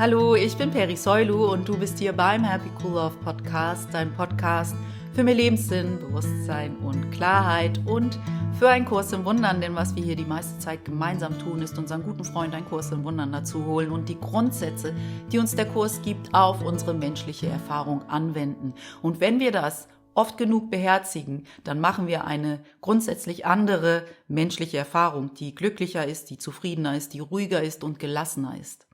Hallo, ich bin Peri Soilu und du bist hier beim Happy Cool Love Podcast, dein Podcast für mehr Lebenssinn, Bewusstsein und Klarheit und für einen Kurs im Wundern, denn was wir hier die meiste Zeit gemeinsam tun, ist unseren guten Freund einen Kurs im Wundern dazu holen und die Grundsätze, die uns der Kurs gibt, auf unsere menschliche Erfahrung anwenden. Und wenn wir das oft genug beherzigen, dann machen wir eine grundsätzlich andere menschliche Erfahrung, die glücklicher ist, die zufriedener ist, die ruhiger ist und gelassener ist.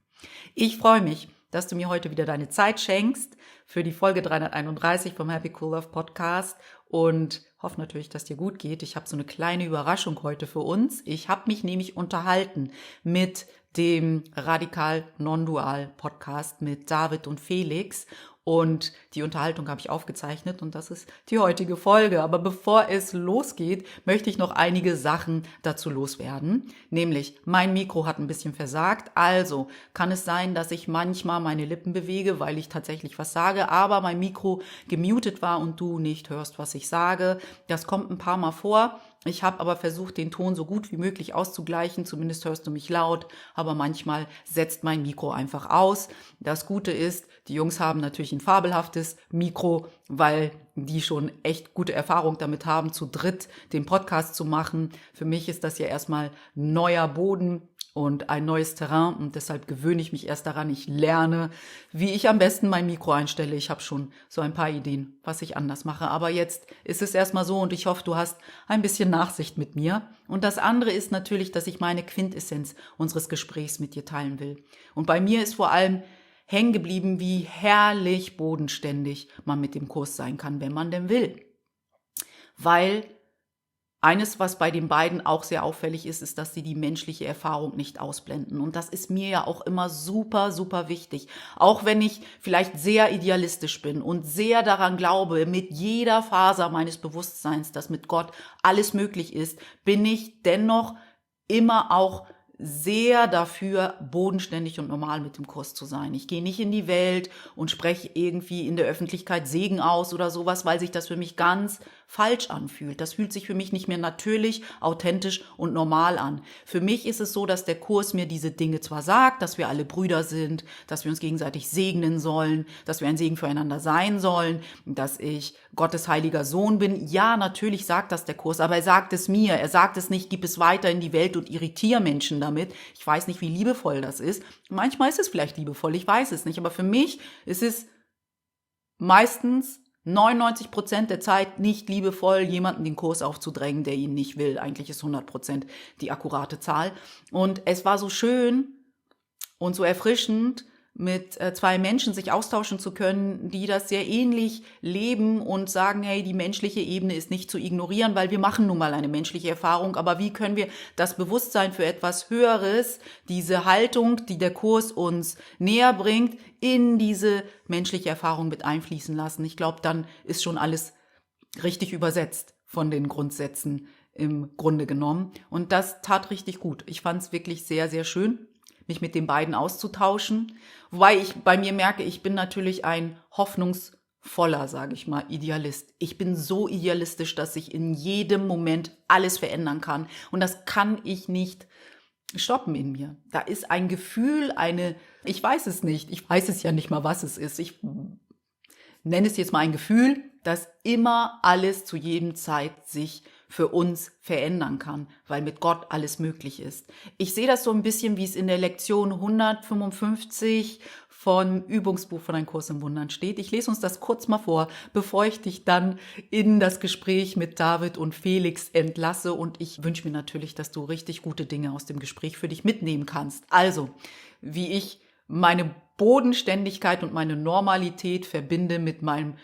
Ich freue mich, dass du mir heute wieder deine Zeit schenkst für die Folge 331 vom Happy Cool Love Podcast und hoffe natürlich, dass dir gut geht. Ich habe so eine kleine Überraschung heute für uns. Ich habe mich nämlich unterhalten mit dem Radikal Non-Dual Podcast mit David und Felix. Und die Unterhaltung habe ich aufgezeichnet und das ist die heutige Folge. Aber bevor es losgeht, möchte ich noch einige Sachen dazu loswerden. Nämlich, mein Mikro hat ein bisschen versagt. Also kann es sein, dass ich manchmal meine Lippen bewege, weil ich tatsächlich was sage, aber mein Mikro gemutet war und du nicht hörst, was ich sage. Das kommt ein paar Mal vor. Ich habe aber versucht, den Ton so gut wie möglich auszugleichen. Zumindest hörst du mich laut, aber manchmal setzt mein Mikro einfach aus. Das Gute ist, die Jungs haben natürlich ein fabelhaftes Mikro, weil die schon echt gute Erfahrung damit haben, zu dritt den Podcast zu machen. Für mich ist das ja erstmal neuer Boden und ein neues Terrain und deshalb gewöhne ich mich erst daran. Ich lerne, wie ich am besten mein Mikro einstelle. Ich habe schon so ein paar Ideen, was ich anders mache. Aber jetzt ist es erstmal so und ich hoffe, du hast ein bisschen Nachsicht mit mir. Und das andere ist natürlich, dass ich meine Quintessenz unseres Gesprächs mit dir teilen will. Und bei mir ist vor allem hängen geblieben, wie herrlich bodenständig man mit dem Kurs sein kann, wenn man denn will. Weil eines, was bei den beiden auch sehr auffällig ist, ist, dass sie die menschliche Erfahrung nicht ausblenden. Und das ist mir ja auch immer super, super wichtig. Auch wenn ich vielleicht sehr idealistisch bin und sehr daran glaube, mit jeder Faser meines Bewusstseins, dass mit Gott alles möglich ist, bin ich dennoch immer auch sehr dafür, bodenständig und normal mit dem Kurs zu sein. Ich gehe nicht in die Welt und spreche irgendwie in der Öffentlichkeit Segen aus oder sowas, weil sich das für mich ganz falsch anfühlt. Das fühlt sich für mich nicht mehr natürlich, authentisch und normal an. Für mich ist es so, dass der Kurs mir diese Dinge zwar sagt, dass wir alle Brüder sind, dass wir uns gegenseitig segnen sollen, dass wir ein Segen füreinander sein sollen, dass ich Gottes heiliger Sohn bin. Ja, natürlich sagt das der Kurs, aber er sagt es mir. Er sagt es nicht, gib es weiter in die Welt und irritiere Menschen damit. Ich weiß nicht, wie liebevoll das ist. Manchmal ist es vielleicht liebevoll, ich weiß es nicht. Aber für mich ist es meistens 99% der Zeit nicht liebevoll, jemanden den Kurs aufzudrängen, der ihn nicht will. Eigentlich ist 100% die akkurate Zahl. Und es war so schön und so erfrischend, mit zwei Menschen sich austauschen zu können, die das sehr ähnlich leben und sagen, hey, die menschliche Ebene ist nicht zu ignorieren, weil wir machen nun mal eine menschliche Erfahrung, aber wie können wir das Bewusstsein für etwas Höheres, diese Haltung, die der Kurs uns näher bringt, in diese menschliche Erfahrung mit einfließen lassen. Ich glaube, dann ist schon alles richtig übersetzt von den Grundsätzen im Grunde genommen. Und das tat richtig gut. Ich fand es wirklich sehr, sehr schön, mich mit den beiden auszutauschen. Wobei ich bei mir merke, ich bin natürlich ein hoffnungsvoller, sage ich mal, Idealist. Ich bin so idealistisch, dass ich in jedem Moment alles verändern kann. Und das kann ich nicht stoppen in mir. Da ist ein Gefühl, ich weiß es nicht. Ich weiß es ja nicht mal, was es ist. Ich nenne es jetzt mal ein Gefühl, dass immer alles zu jedem Zeit sich für uns verändern kann, weil mit Gott alles möglich ist. Ich sehe das so ein bisschen, wie es in der Lektion 155 von Übungsbuch von Ein Kurs im Wundern steht. Ich lese uns das kurz mal vor, bevor ich dich dann in das Gespräch mit David und Felix entlasse. Und ich wünsche mir natürlich, dass du richtig gute Dinge aus dem Gespräch für dich mitnehmen kannst. Also, wie ich meine Bodenständigkeit und meine Normalität verbinde mit meinem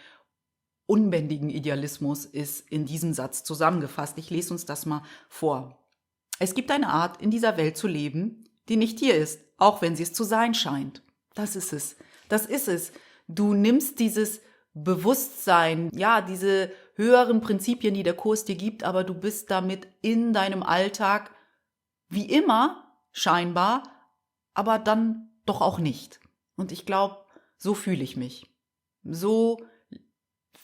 unbändigen Idealismus, ist in diesem Satz zusammengefasst. Ich lese uns das mal vor. Es gibt eine Art, in dieser Welt zu leben, die nicht hier ist, auch wenn sie es zu sein scheint. Das ist es. Das ist es. Du nimmst dieses Bewusstsein, ja, diese höheren Prinzipien, die der Kurs dir gibt, aber du bist damit in deinem Alltag wie immer scheinbar, aber dann doch auch nicht. Und ich glaube, so fühle ich mich. So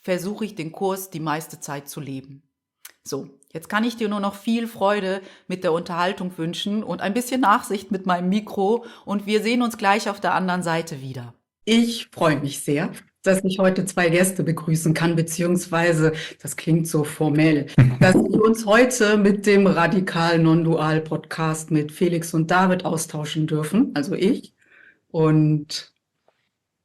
versuche ich den Kurs die meiste Zeit zu leben. So, jetzt kann ich dir nur noch viel Freude mit der Unterhaltung wünschen und ein bisschen Nachsicht mit meinem Mikro und wir sehen uns gleich auf der anderen Seite wieder. Ich freue mich sehr, dass ich heute 2 Gäste begrüßen kann, beziehungsweise, das klingt so formell, dass wir uns heute mit dem Radikal Non-Dual Podcast mit Felix und David austauschen dürfen, also ich. Und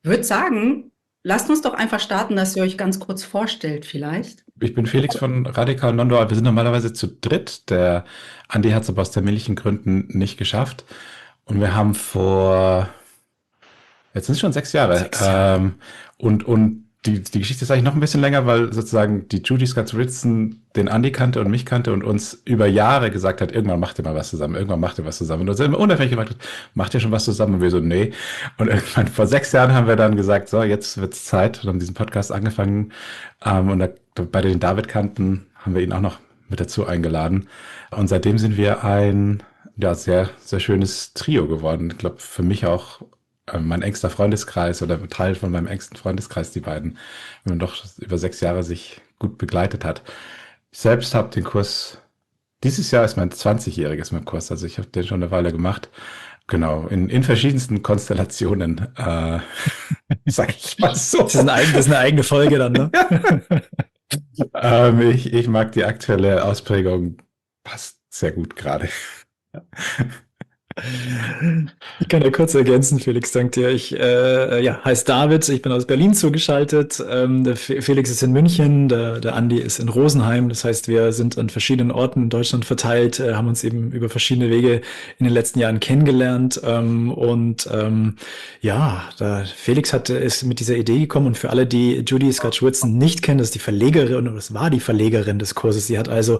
würde sagen, lasst uns doch einfach starten, dass ihr euch ganz kurz vorstellt vielleicht. Ich bin Felix von Radikal Non-Dual. Wir sind normalerweise zu dritt. Der Andi hat es aber aus terminlichen Gründen nicht geschafft. Und wir haben jetzt sind es schon 6 Jahre. 6 Jahre. Und die Geschichte ist eigentlich noch ein bisschen länger, weil sozusagen die Judy Scott-Ritson den Andi kannte und mich kannte und uns über Jahre gesagt hat, irgendwann macht ihr mal was zusammen, irgendwann macht ihr was zusammen. Und uns immer unabhängig gefragt hat, macht ihr schon was zusammen? Und wir so, nee. Und irgendwann vor 6 Jahren haben wir dann gesagt, so, jetzt wird's Zeit und haben diesen Podcast angefangen. Bei den David kannten, haben wir ihn auch noch mit dazu eingeladen. Und seitdem sind wir ein sehr, sehr schönes Trio geworden. Ich glaube, für mich auch mein engster Freundeskreis oder Teil von meinem engsten Freundeskreis, die beiden, wenn man doch über 6 Jahre sich gut begleitet hat. Ich selbst habe den Kurs, dieses Jahr ist mein 20-jähriges mein Kurs, also ich habe den schon eine Weile gemacht. Genau, in verschiedensten Konstellationen, sag ich mal so. Das ist eine eigene Folge dann, ne? Ich mag die aktuelle Ausprägung, passt sehr gut gerade. Ich kann ja kurz ergänzen, Felix, dank dir. Ich heiße David, ich bin aus Berlin zugeschaltet. Der Felix ist in München, der Andi ist in Rosenheim. Das heißt, wir sind an verschiedenen Orten in Deutschland verteilt, haben uns eben über verschiedene Wege in den letzten Jahren kennengelernt. Felix ist mit dieser Idee gekommen und für alle, die Judy Scott-Ritson nicht kennen, das ist die Verlegerin oder das war die Verlegerin des Kurses. Sie hat also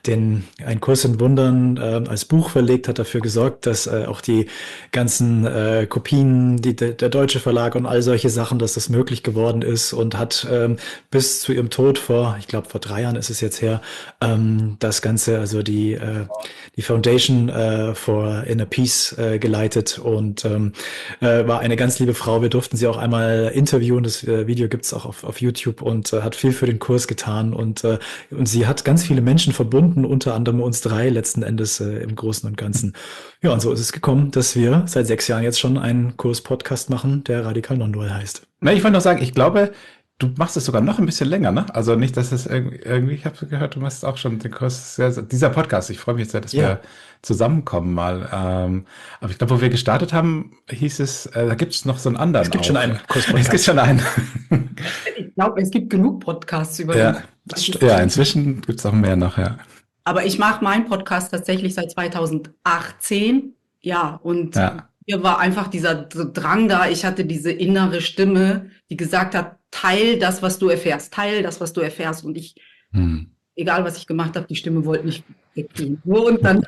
einen Kurs in Wundern als Buch verlegt, hat dafür gesorgt, dass auch die ganzen Kopien, der deutsche Verlag und all solche Sachen, dass das möglich geworden ist und hat bis zu ihrem Tod ich glaube vor 3 Jahren ist es jetzt her, das Ganze, also die Foundation for Inner Peace geleitet und war eine ganz liebe Frau. Wir durften sie auch einmal interviewen. Das Video gibt's auch auf YouTube und hat viel für den Kurs getan und sie hat ganz viele Menschen verbunden, unter anderem uns 3 letzten Endes im Großen und Ganzen. Ja, und so ist es gekommen, dass wir seit 6 Jahren jetzt schon einen Kurs-Podcast machen, der Radikal Non-Dual heißt. Na, ich wollte noch sagen, ich glaube, du machst es sogar noch ein bisschen länger, ne? Also nicht, dass es irgendwie, ich habe gehört, du machst auch schon den Kurs, dieser Podcast, ich freue mich sehr, dass wir zusammenkommen mal. Aber ich glaube, wo wir gestartet haben, hieß es, da gibt es noch so einen anderen. Es gibt schon einen Kurs-Podcast. Es gibt schon einen. Ich glaube, es gibt genug Podcasts über inzwischen gibt es auch mehr noch, ja. Aber ich mache meinen Podcast tatsächlich seit 2018. Ja, und hier war einfach dieser Drang da. Ich hatte diese innere Stimme, die gesagt hat, teil das, was du erfährst. Teil das, was du erfährst. Und ich, egal was ich gemacht habe, die Stimme wollte nicht weggehen. Und dann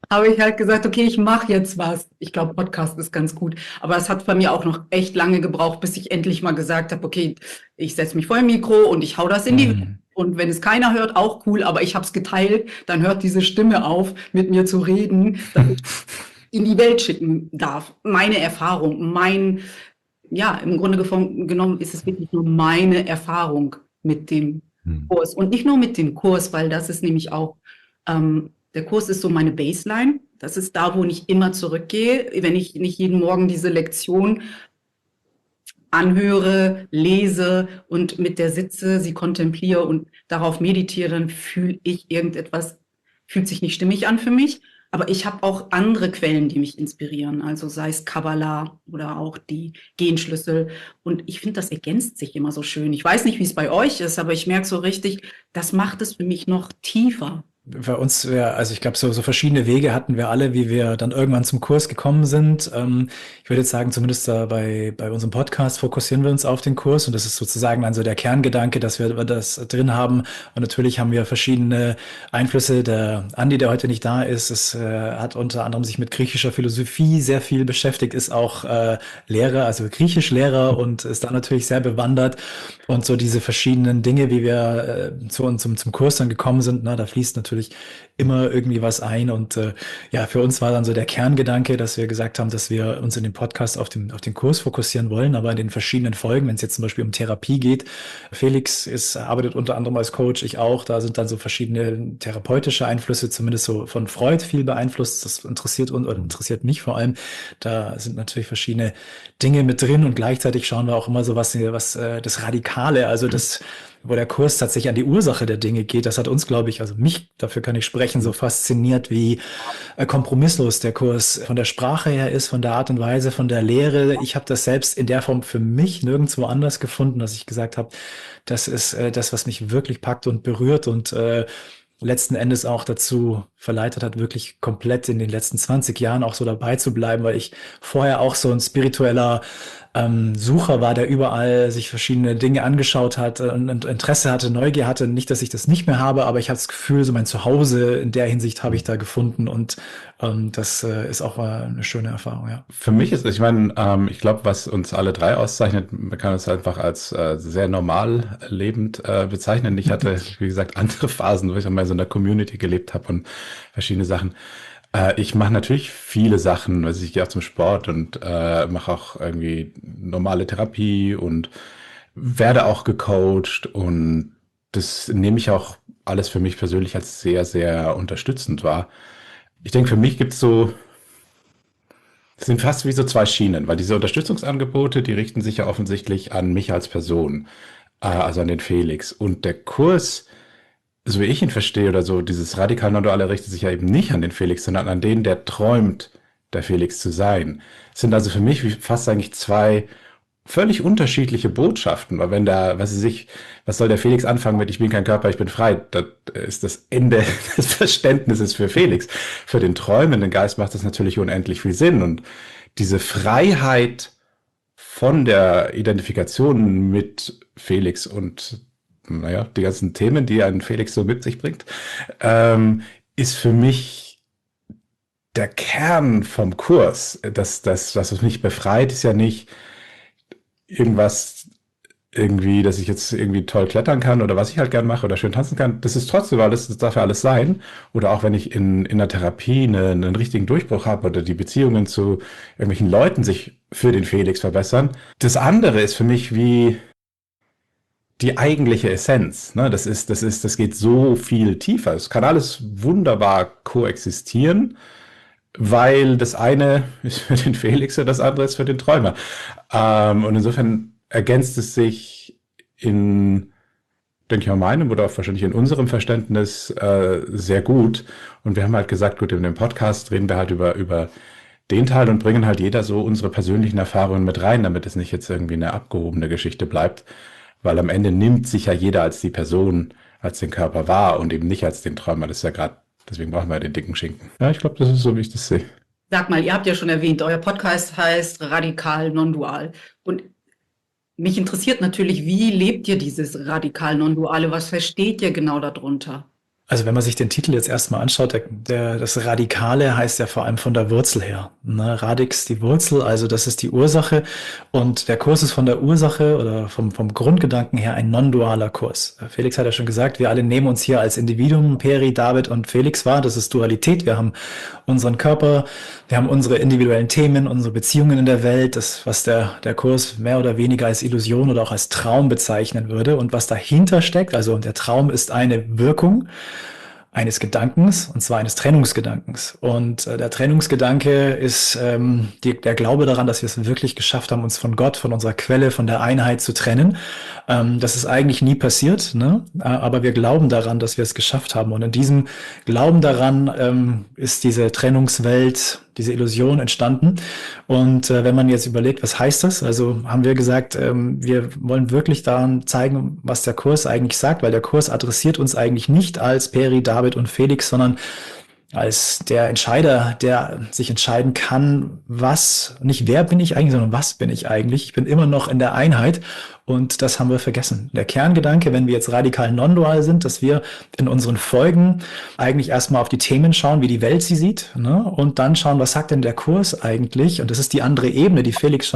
habe ich halt gesagt, okay, ich mache jetzt was. Ich glaube, Podcast ist ganz gut. Aber es hat bei mir auch noch echt lange gebraucht, bis ich endlich mal gesagt habe, okay, ich setze mich vor ein Mikro und ich hau das in die Welt. Und wenn es keiner hört, auch cool, aber ich habe es geteilt, dann hört diese Stimme auf, mit mir zu reden, dass ich in die Welt schicken darf. Meine Erfahrung, im Grunde genommen ist es wirklich nur meine Erfahrung mit dem Kurs. Und nicht nur mit dem Kurs, weil das ist nämlich auch, der Kurs ist so meine Baseline. Das ist da, wo ich immer zurückgehe, wenn ich nicht jeden Morgen diese Lektion anhöre, lese und mit der sitze, sie kontempliere und darauf meditiere, dann fühle ich irgendetwas, fühlt sich nicht stimmig an für mich. Aber ich habe auch andere Quellen, die mich inspirieren, also sei es Kabbalah oder auch die Genschlüssel. Und ich finde, das ergänzt sich immer so schön. Ich weiß nicht, wie es bei euch ist, aber ich merke so richtig, das macht es für mich noch tiefer. Bei uns ich glaube, so verschiedene Wege hatten wir alle, wie wir dann irgendwann zum Kurs gekommen sind. Ich würde jetzt sagen, zumindest bei unserem Podcast fokussieren wir uns auf den Kurs und das ist sozusagen dann so der Kerngedanke, dass wir das drin haben. Und natürlich haben wir verschiedene Einflüsse. Der Andi, der heute nicht da ist, hat unter anderem sich mit griechischer Philosophie sehr viel beschäftigt, ist auch Lehrer, also Griechischlehrer und ist da natürlich sehr bewandert. Und so diese verschiedenen Dinge, wie wir zum Kurs dann gekommen sind, da fließt natürlich natürlich immer irgendwie was ein. Und ja, für uns war dann so der Kerngedanke, dass wir gesagt haben, dass wir uns in dem Podcast auf den Kurs fokussieren wollen, aber in den verschiedenen Folgen, wenn es jetzt zum Beispiel um Therapie geht, Felix arbeitet unter anderem als Coach, ich auch, da sind dann so verschiedene therapeutische Einflüsse, zumindest so von Freud viel beeinflusst. Das interessiert uns oder interessiert mich vor allem. Da sind natürlich verschiedene Dinge mit drin und gleichzeitig schauen wir auch immer so was das Radikale, also das, wo der Kurs tatsächlich an die Ursache der Dinge geht. Das hat uns, glaube ich, also mich, dafür kann ich sprechen, so fasziniert, wie kompromisslos der Kurs von der Sprache her ist, von der Art und Weise, von der Lehre. Ich habe das selbst in der Form für mich nirgendwo anders gefunden, dass ich gesagt habe, das ist das, was mich wirklich packt und berührt und letzten Endes auch dazu verleitet hat, wirklich komplett in den letzten 20 Jahren auch so dabei zu bleiben, weil ich vorher auch so ein spiritueller Sucher war, der überall sich verschiedene Dinge angeschaut hat und Interesse hatte, Neugier hatte. Nicht, dass ich das nicht mehr habe, aber ich habe das Gefühl, so mein Zuhause in der Hinsicht habe ich da gefunden und das ist auch eine schöne Erfahrung, ja. Für mich ist, ich meine, ich glaube, was uns alle drei auszeichnet, man kann es einfach als sehr normal lebend bezeichnen. Ich hatte, wie gesagt, andere Phasen, wo ich auch mal in so einer Community gelebt habe und verschiedene Sachen. Ich mache natürlich viele Sachen, also ich gehe auch zum Sport und mache auch irgendwie normale Therapie und werde auch gecoacht und das nehme ich auch alles für mich persönlich als sehr, sehr unterstützend wahr. Ich denke, für mich gibt es so, es sind fast wie so zwei Schienen, weil diese Unterstützungsangebote, die richten sich ja offensichtlich an mich als Person, also an den Felix. Und der Kurs, so wie ich ihn verstehe oder so, dieses radikal Non-Duale richtet sich ja eben nicht an den Felix, sondern an den, der träumt, der Felix zu sein. Es sind also für mich wie fast eigentlich zwei völlig unterschiedliche Botschaften, weil wenn da, was soll der Felix anfangen mit, ich bin kein Körper, ich bin frei, das ist das Ende des Verständnisses für Felix. Für den träumenden Geist macht das natürlich unendlich viel Sinn und diese Freiheit von der Identifikation mit Felix und naja, die ganzen Themen, die ein Felix so mit sich bringt, ist für mich der Kern vom Kurs. Das, was mich befreit, ist ja nicht irgendwas irgendwie, dass ich jetzt irgendwie toll klettern kann oder was ich halt gern mache oder schön tanzen kann. Das ist trotzdem alles, das darf ja alles sein. Oder auch wenn ich in der Therapie einen richtigen Durchbruch habe oder die Beziehungen zu irgendwelchen Leuten sich für den Felix verbessern. Das andere ist für mich wie die eigentliche Essenz, ne? Das geht so viel tiefer. Es kann alles wunderbar koexistieren, weil das eine ist für den Felix und das andere ist für den Träumer. Und insofern ergänzt es sich denke ich mal, meinem oder auch wahrscheinlich in unserem Verständnis sehr gut. Und wir haben halt gesagt, gut, in dem Podcast reden wir halt über den Teil und bringen halt jeder so unsere persönlichen Erfahrungen mit rein, damit es nicht jetzt irgendwie eine abgehobene Geschichte bleibt. Weil am Ende nimmt sich ja jeder als die Person, als den Körper wahr und eben nicht als den Träumer. Das ist ja gerade, deswegen brauchen wir ja den dicken Schinken. Ja, ich glaube, das ist so, wie ich das sehe. Sag mal, ihr habt ja schon erwähnt, euer Podcast heißt Radikal Non-Dual. Und mich interessiert natürlich, wie lebt ihr dieses Radikal Non-Duale? Was versteht ihr genau darunter? Also wenn man sich den Titel jetzt erstmal anschaut, das Radikale heißt ja vor allem von der Wurzel her. Ne? Radix, die Wurzel, also das ist die Ursache. Und der Kurs ist von der Ursache oder vom Grundgedanken her ein non-dualer Kurs. Felix hat ja schon gesagt, wir alle nehmen uns hier als Individuum, Peri, David und Felix wahr. Das ist Dualität. Wir haben unseren Körper, wir haben unsere individuellen Themen, unsere Beziehungen in der Welt, das, was der Kurs mehr oder weniger als Illusion oder auch als Traum bezeichnen würde. Und was dahinter steckt, also der Traum ist eine Wirkung eines Gedankens, und zwar eines Trennungsgedankens. Und der Trennungsgedanke ist der Glaube daran, dass wir es wirklich geschafft haben, uns von Gott, von unserer Quelle, von der Einheit zu trennen. Das ist eigentlich nie passiert, ne? Aber wir glauben daran, dass wir es geschafft haben. Und in diesem Glauben daran ist diese Trennungswelt, diese Illusion entstanden. Und wenn man jetzt überlegt, was heißt das? Also haben wir gesagt, wir wollen wirklich daran zeigen, was der Kurs eigentlich sagt, weil der Kurs adressiert uns eigentlich nicht als Peri, David und Felix, sondern als der Entscheider, der sich entscheiden kann, nicht wer bin ich eigentlich, sondern was bin ich eigentlich. Ich bin immer noch in der Einheit und das haben wir vergessen. Der Kerngedanke, wenn wir jetzt radikal non-dual sind, dass wir in unseren Folgen eigentlich erstmal auf die Themen schauen, wie die Welt sie sieht, ne? Und dann schauen, was sagt denn der Kurs eigentlich? Und das ist die andere Ebene, die Felix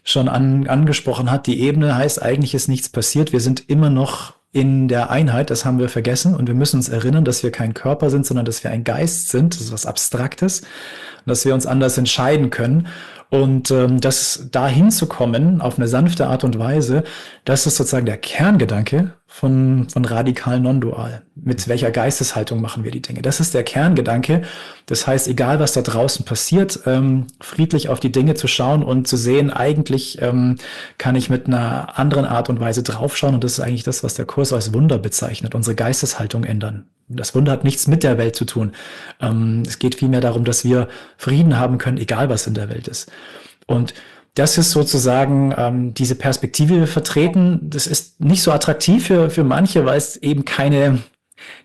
schon angesprochen hat. Die Ebene heißt, eigentlich ist nichts passiert. Wir sind immer noch in der Einheit, das haben wir vergessen und wir müssen uns erinnern, dass wir kein Körper sind, sondern dass wir ein Geist sind, das ist was Abstraktes und dass wir uns anders entscheiden können. Und das da hinzukommen auf eine sanfte Art und Weise, das ist sozusagen der Kerngedanke von radikal non-dual. Mit welcher Geisteshaltung machen wir die Dinge? Das ist der Kerngedanke. Das heißt, egal was da draußen passiert, friedlich auf die Dinge zu schauen und zu sehen, eigentlich kann ich mit einer anderen Art und Weise draufschauen. Und das ist eigentlich das, was der Kurs als Wunder bezeichnet, unsere Geisteshaltung ändern. Das Wunder hat nichts mit der Welt zu tun. Es geht vielmehr darum, dass wir Frieden haben können, egal was in der Welt ist. Und das ist sozusagen diese Perspektive, die wir vertreten. Das ist nicht so attraktiv für manche, weil es eben keine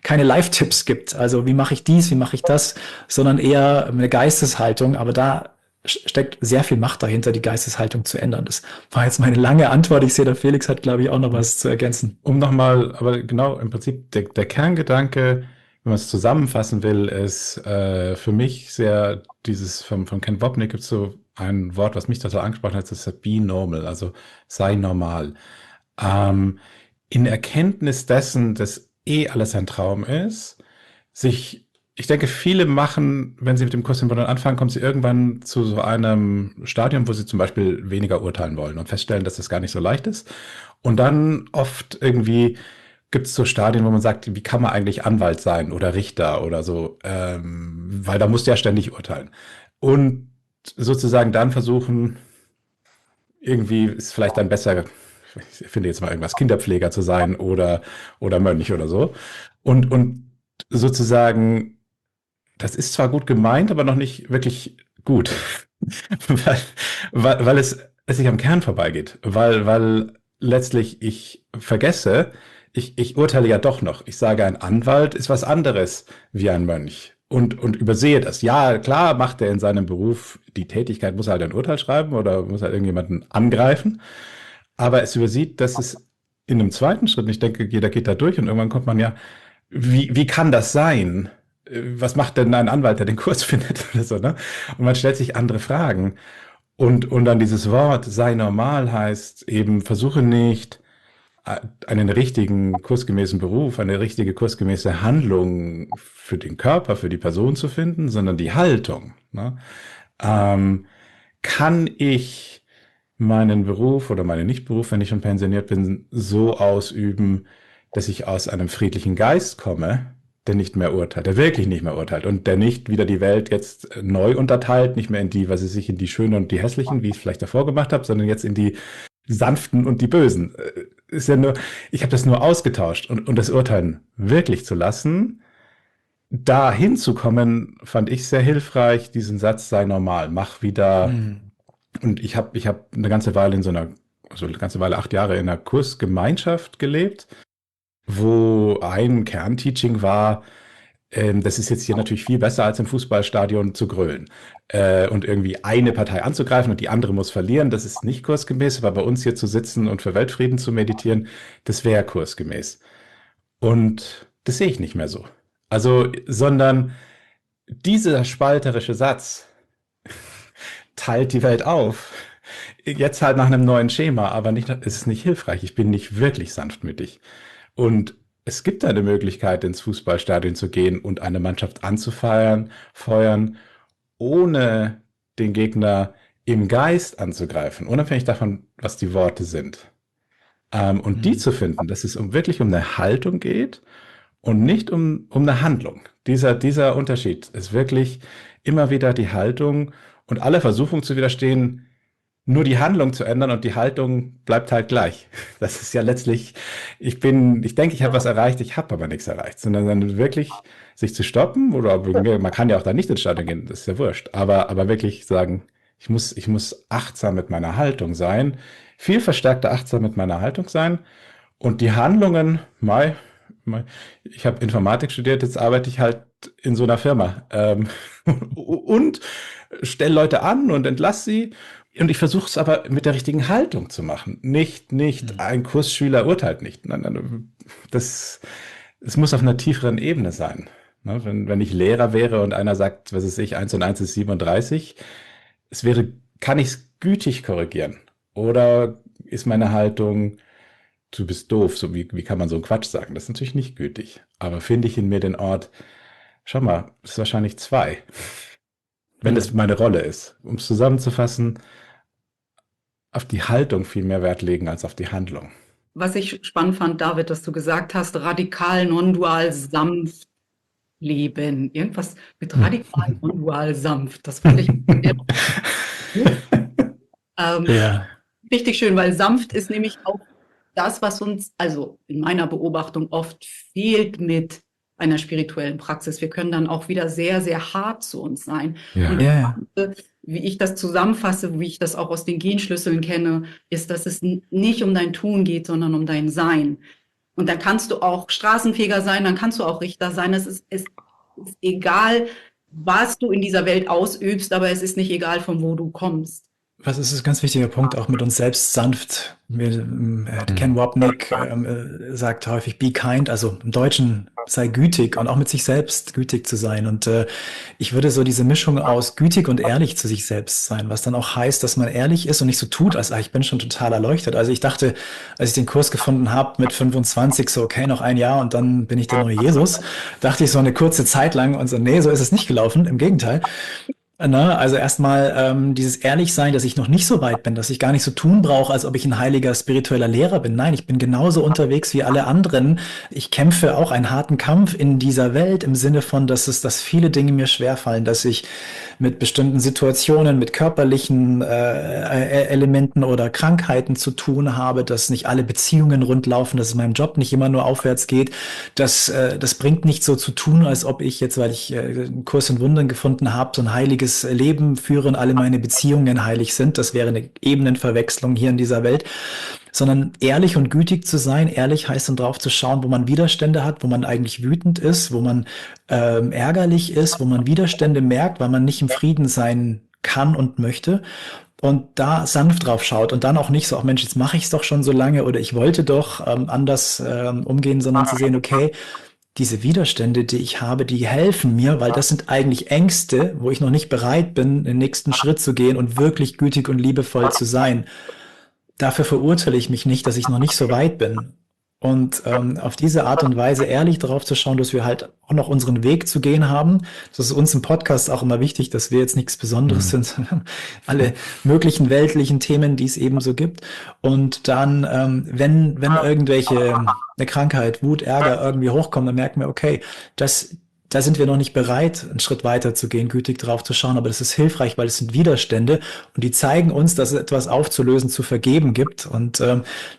Live-Tipps gibt. Also wie mache ich dies, wie mache ich das, sondern eher eine Geisteshaltung. Aber da steckt sehr viel Macht dahinter, die Geisteshaltung zu ändern. Das war jetzt meine lange Antwort. Ich sehe, der Felix hat, glaube ich, auch noch was zu ergänzen. Um nochmal, aber genau, im Prinzip der Kerngedanke, wenn man es zusammenfassen will, ist für mich sehr dieses von Ken Wapnick gibt es so ein Wort, was mich total angesprochen hat, das ist be normal, also sei normal. In Erkenntnis dessen, dass alles ein Traum ist, ich denke, viele machen, wenn sie mit dem Kurs in Wundern anfangen, kommen sie irgendwann zu so einem Stadium, wo sie zum Beispiel weniger urteilen wollen und feststellen, dass das gar nicht so leicht ist. Und dann oft irgendwie gibt es so Stadien, wo man sagt, wie kann man eigentlich Anwalt sein oder Richter oder so, weil da musst du ja ständig urteilen. Und sozusagen dann versuchen, irgendwie ist vielleicht dann besser, ich finde jetzt mal irgendwas, Kinderpfleger zu sein oder Mönch oder so. Und sozusagen, das ist zwar gut gemeint, aber noch nicht wirklich gut, weil es sich am Kern vorbeigeht, weil letztlich ich vergesse, ich urteile ja doch noch. Ich sage, ein Anwalt ist was anderes wie ein Mönch und übersehe das. Ja, klar macht er in seinem Beruf die Tätigkeit, muss er halt ein Urteil schreiben oder muss er irgendjemanden angreifen, aber es übersieht, dass es in einem zweiten Schritt, und ich denke, jeder geht da durch und irgendwann kommt man ja, wie kann das sein? Was macht denn ein Anwalt, der den Kurs findet oder so, ne? Und man stellt sich andere Fragen. Und dann dieses Wort, sei normal, heißt eben, versuche nicht, einen richtigen kursgemäßen Beruf, eine richtige kursgemäße Handlung für den Körper, für die Person zu finden, sondern die Haltung, ne? Kann ich meinen Beruf oder meinen Nichtberuf, wenn ich schon pensioniert bin, so ausüben, dass ich aus einem friedlichen Geist komme, der nicht mehr urteilt, der wirklich nicht mehr urteilt und der nicht wieder die Welt jetzt neu unterteilt, nicht mehr in die, was weiß ich, in die Schönen und die Hässlichen, wie ich es vielleicht davor gemacht habe, sondern jetzt in die Sanften und die Bösen. Ist ja nur, ich habe das nur ausgetauscht und das Urteilen wirklich zu lassen, da hinzukommen, fand ich sehr hilfreich, diesen Satz, sei normal, mach wieder. Und ich hab eine ganze Weile eine ganze Weile 8 Jahre in einer Kursgemeinschaft gelebt, wo ein Kernteaching war, das ist jetzt hier natürlich viel besser als im Fußballstadion zu grölen und irgendwie eine Partei anzugreifen und die andere muss verlieren. Das ist nicht kursgemäß, aber bei uns hier zu sitzen und für Weltfrieden zu meditieren, das wäre kursgemäß. Und das sehe ich nicht mehr so. Also, sondern dieser spalterische Satz teilt die Welt auf. Jetzt halt nach einem neuen Schema, aber es ist nicht hilfreich. Ich bin nicht wirklich sanftmütig. Und es gibt eine Möglichkeit, ins Fußballstadion zu gehen und eine Mannschaft feuern, ohne den Gegner im Geist anzugreifen, unabhängig davon, was die Worte sind. Und die zu finden, dass es wirklich um eine Haltung geht und nicht um eine Handlung. Dieser Unterschied ist wirklich immer wieder die Haltung und alle Versuchung zu widerstehen, nur die Handlung zu ändern und die Haltung bleibt halt gleich. Das ist ja letztlich, ich denke, ich habe was erreicht, ich habe aber nichts erreicht, sondern dann wirklich sich zu stoppen oder man kann ja auch da nicht ins Stadion gehen, das ist ja wurscht, aber wirklich sagen, ich muss achtsam mit meiner Haltung sein, viel verstärkter achtsam mit meiner Haltung sein und die Handlungen, ich habe Informatik studiert, jetzt arbeite ich halt in so einer Firma und stelle Leute an und entlasse sie. Und ich versuche es aber mit der richtigen Haltung zu machen. Nicht ein Kursschüler urteilt nicht. Nein, es muss auf einer tieferen Ebene sein. Ne, wenn ich Lehrer wäre und einer sagt, was weiß ich, 1 und 1 ist 37, kann ich es gütig korrigieren? Oder ist meine Haltung, du bist doof, so wie kann man so einen Quatsch sagen? Das ist natürlich nicht gütig. Aber finde ich in mir den Ort, schau mal, das ist wahrscheinlich 2, wenn das meine Rolle ist. Um es zusammenzufassen, auf die Haltung viel mehr Wert legen als auf die Handlung. Was ich spannend fand, David, dass du gesagt hast, radikal, non-dual, sanft leben. Irgendwas mit radikal, non-dual, sanft. Das fand ich Ja. richtig schön, weil sanft ist nämlich auch das, was uns, also in meiner Beobachtung, oft fehlt mit einer spirituellen Praxis. Wir können dann auch wieder sehr, sehr hart zu uns sein. Ja. Und Ja. wie ich das zusammenfasse, wie ich das auch aus den Genschlüsseln kenne, ist, dass es nicht um dein Tun geht, sondern um dein Sein. Und dann kannst du auch Straßenfeger sein, dann kannst du auch Richter sein. Es ist egal, was du in dieser Welt ausübst, aber es ist nicht egal, von wo du kommst. Was ist ein ganz wichtiger Punkt, auch mit uns selbst sanft. Ken Wapnick sagt häufig, be kind, also im Deutschen sei gütig und auch mit sich selbst gütig zu sein. Und ich würde so diese Mischung aus gütig und ehrlich zu sich selbst sein, was dann auch heißt, dass man ehrlich ist und nicht so tut, als ich bin schon total erleuchtet. Also ich dachte, als ich den Kurs gefunden habe mit 25, so okay, noch ein Jahr und dann bin ich der neue Jesus, dachte ich so eine kurze Zeit lang und so, nee, so ist es nicht gelaufen, im Gegenteil. Also erstmal dieses Ehrlichsein, dass ich noch nicht so weit bin, dass ich gar nicht so tun brauche, als ob ich ein heiliger spiritueller Lehrer bin. Nein, ich bin genauso unterwegs wie alle anderen. Ich kämpfe auch einen harten Kampf in dieser Welt im Sinne von, dass viele Dinge mir schwerfallen, dass ich mit bestimmten Situationen, mit körperlichen Elementen oder Krankheiten zu tun habe, dass nicht alle Beziehungen rund laufen, dass es meinem Job nicht immer nur aufwärts geht. Das bringt nicht so zu tun, als ob ich jetzt, weil ich einen Kurs in Wundern gefunden habe, so ein heiliges Leben führe und alle meine Beziehungen heilig sind. Das wäre eine Ebenenverwechslung hier in dieser Welt. Sondern ehrlich und gütig zu sein. Ehrlich heißt dann drauf zu schauen, wo man Widerstände hat, wo man eigentlich wütend ist, wo man ärgerlich ist, wo man Widerstände merkt, weil man nicht im Frieden sein kann und möchte. Und da sanft drauf schaut und dann auch nicht so, ach Mensch, jetzt mache ich es doch schon so lange oder ich wollte doch anders umgehen, sondern zu sehen, okay, diese Widerstände, die ich habe, die helfen mir, weil das sind eigentlich Ängste, wo ich noch nicht bereit bin, den nächsten Schritt zu gehen und wirklich gütig und liebevoll zu sein. Dafür verurteile ich mich nicht, dass ich noch nicht so weit bin. Und auf diese Art und Weise ehrlich darauf zu schauen, dass wir halt auch noch unseren Weg zu gehen haben. Das ist uns im Podcast auch immer wichtig, dass wir jetzt nichts Besonderes sind, sondern alle möglichen weltlichen Themen, die es eben so gibt. Und dann, wenn irgendwelche, eine Krankheit, Wut, Ärger irgendwie hochkommen, dann merken wir, okay, da sind wir noch nicht bereit, einen Schritt weiter zu gehen, gütig drauf zu schauen, aber das ist hilfreich, weil es sind Widerstände und die zeigen uns, dass es etwas aufzulösen, zu vergeben gibt und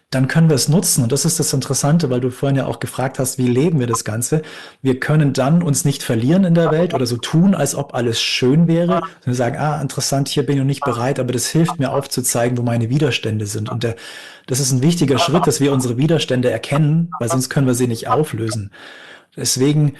dann können wir es nutzen und das ist das Interessante, weil du vorhin ja auch gefragt hast, wie leben wir das Ganze? Wir können dann uns nicht verlieren in der Welt oder so tun, als ob alles schön wäre, sondern sagen, interessant, hier bin ich noch nicht bereit, aber das hilft mir aufzuzeigen, wo meine Widerstände sind und das ist ein wichtiger Schritt, dass wir unsere Widerstände erkennen, weil sonst können wir sie nicht auflösen. Deswegen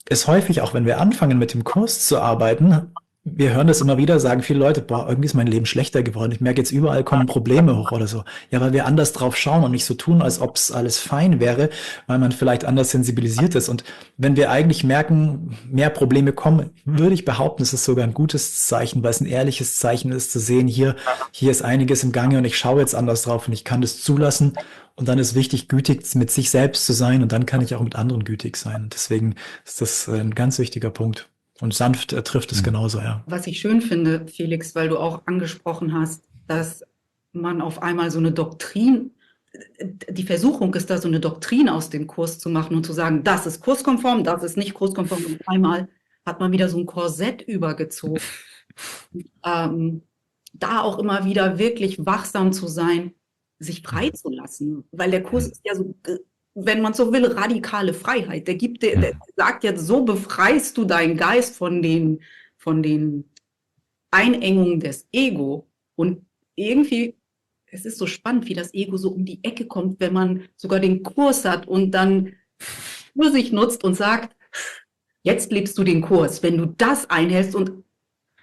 ist häufig, auch wenn wir anfangen mit dem Kurs zu arbeiten, wir hören das immer wieder, sagen viele Leute, boah, irgendwie ist mein Leben schlechter geworden. Ich merke jetzt überall kommen Probleme hoch oder so. Ja, weil wir anders drauf schauen und nicht so tun, als ob es alles fein wäre, weil man vielleicht anders sensibilisiert ist. Und wenn wir eigentlich merken, mehr Probleme kommen, würde ich behaupten, es ist sogar ein gutes Zeichen, weil es ein ehrliches Zeichen ist, zu sehen, hier ist einiges im Gange und ich schaue jetzt anders drauf und ich kann das zulassen. Und dann ist wichtig, gütig mit sich selbst zu sein und dann kann ich auch mit anderen gütig sein. Und deswegen ist das ein ganz wichtiger Punkt. Und sanft trifft es genauso, ja. Was ich schön finde, Felix, weil du auch angesprochen hast, dass man auf einmal so eine Doktrin, die Versuchung ist da, so eine Doktrin aus dem Kurs zu machen und zu sagen, das ist kurskonform, das ist nicht kurskonform. Und einmal hat man wieder so ein Korsett übergezogen. Da auch immer wieder wirklich wachsam zu sein, sich freizulassen, weil der Kurs ist ja so, wenn man so will, radikale Freiheit. Der sagt jetzt, so befreist du deinen Geist von den Einengungen des Ego. Und irgendwie, es ist so spannend, wie das Ego so um die Ecke kommt, wenn man sogar den Kurs hat und dann für sich nutzt und sagt, jetzt lebst du den Kurs. Wenn du das einhältst und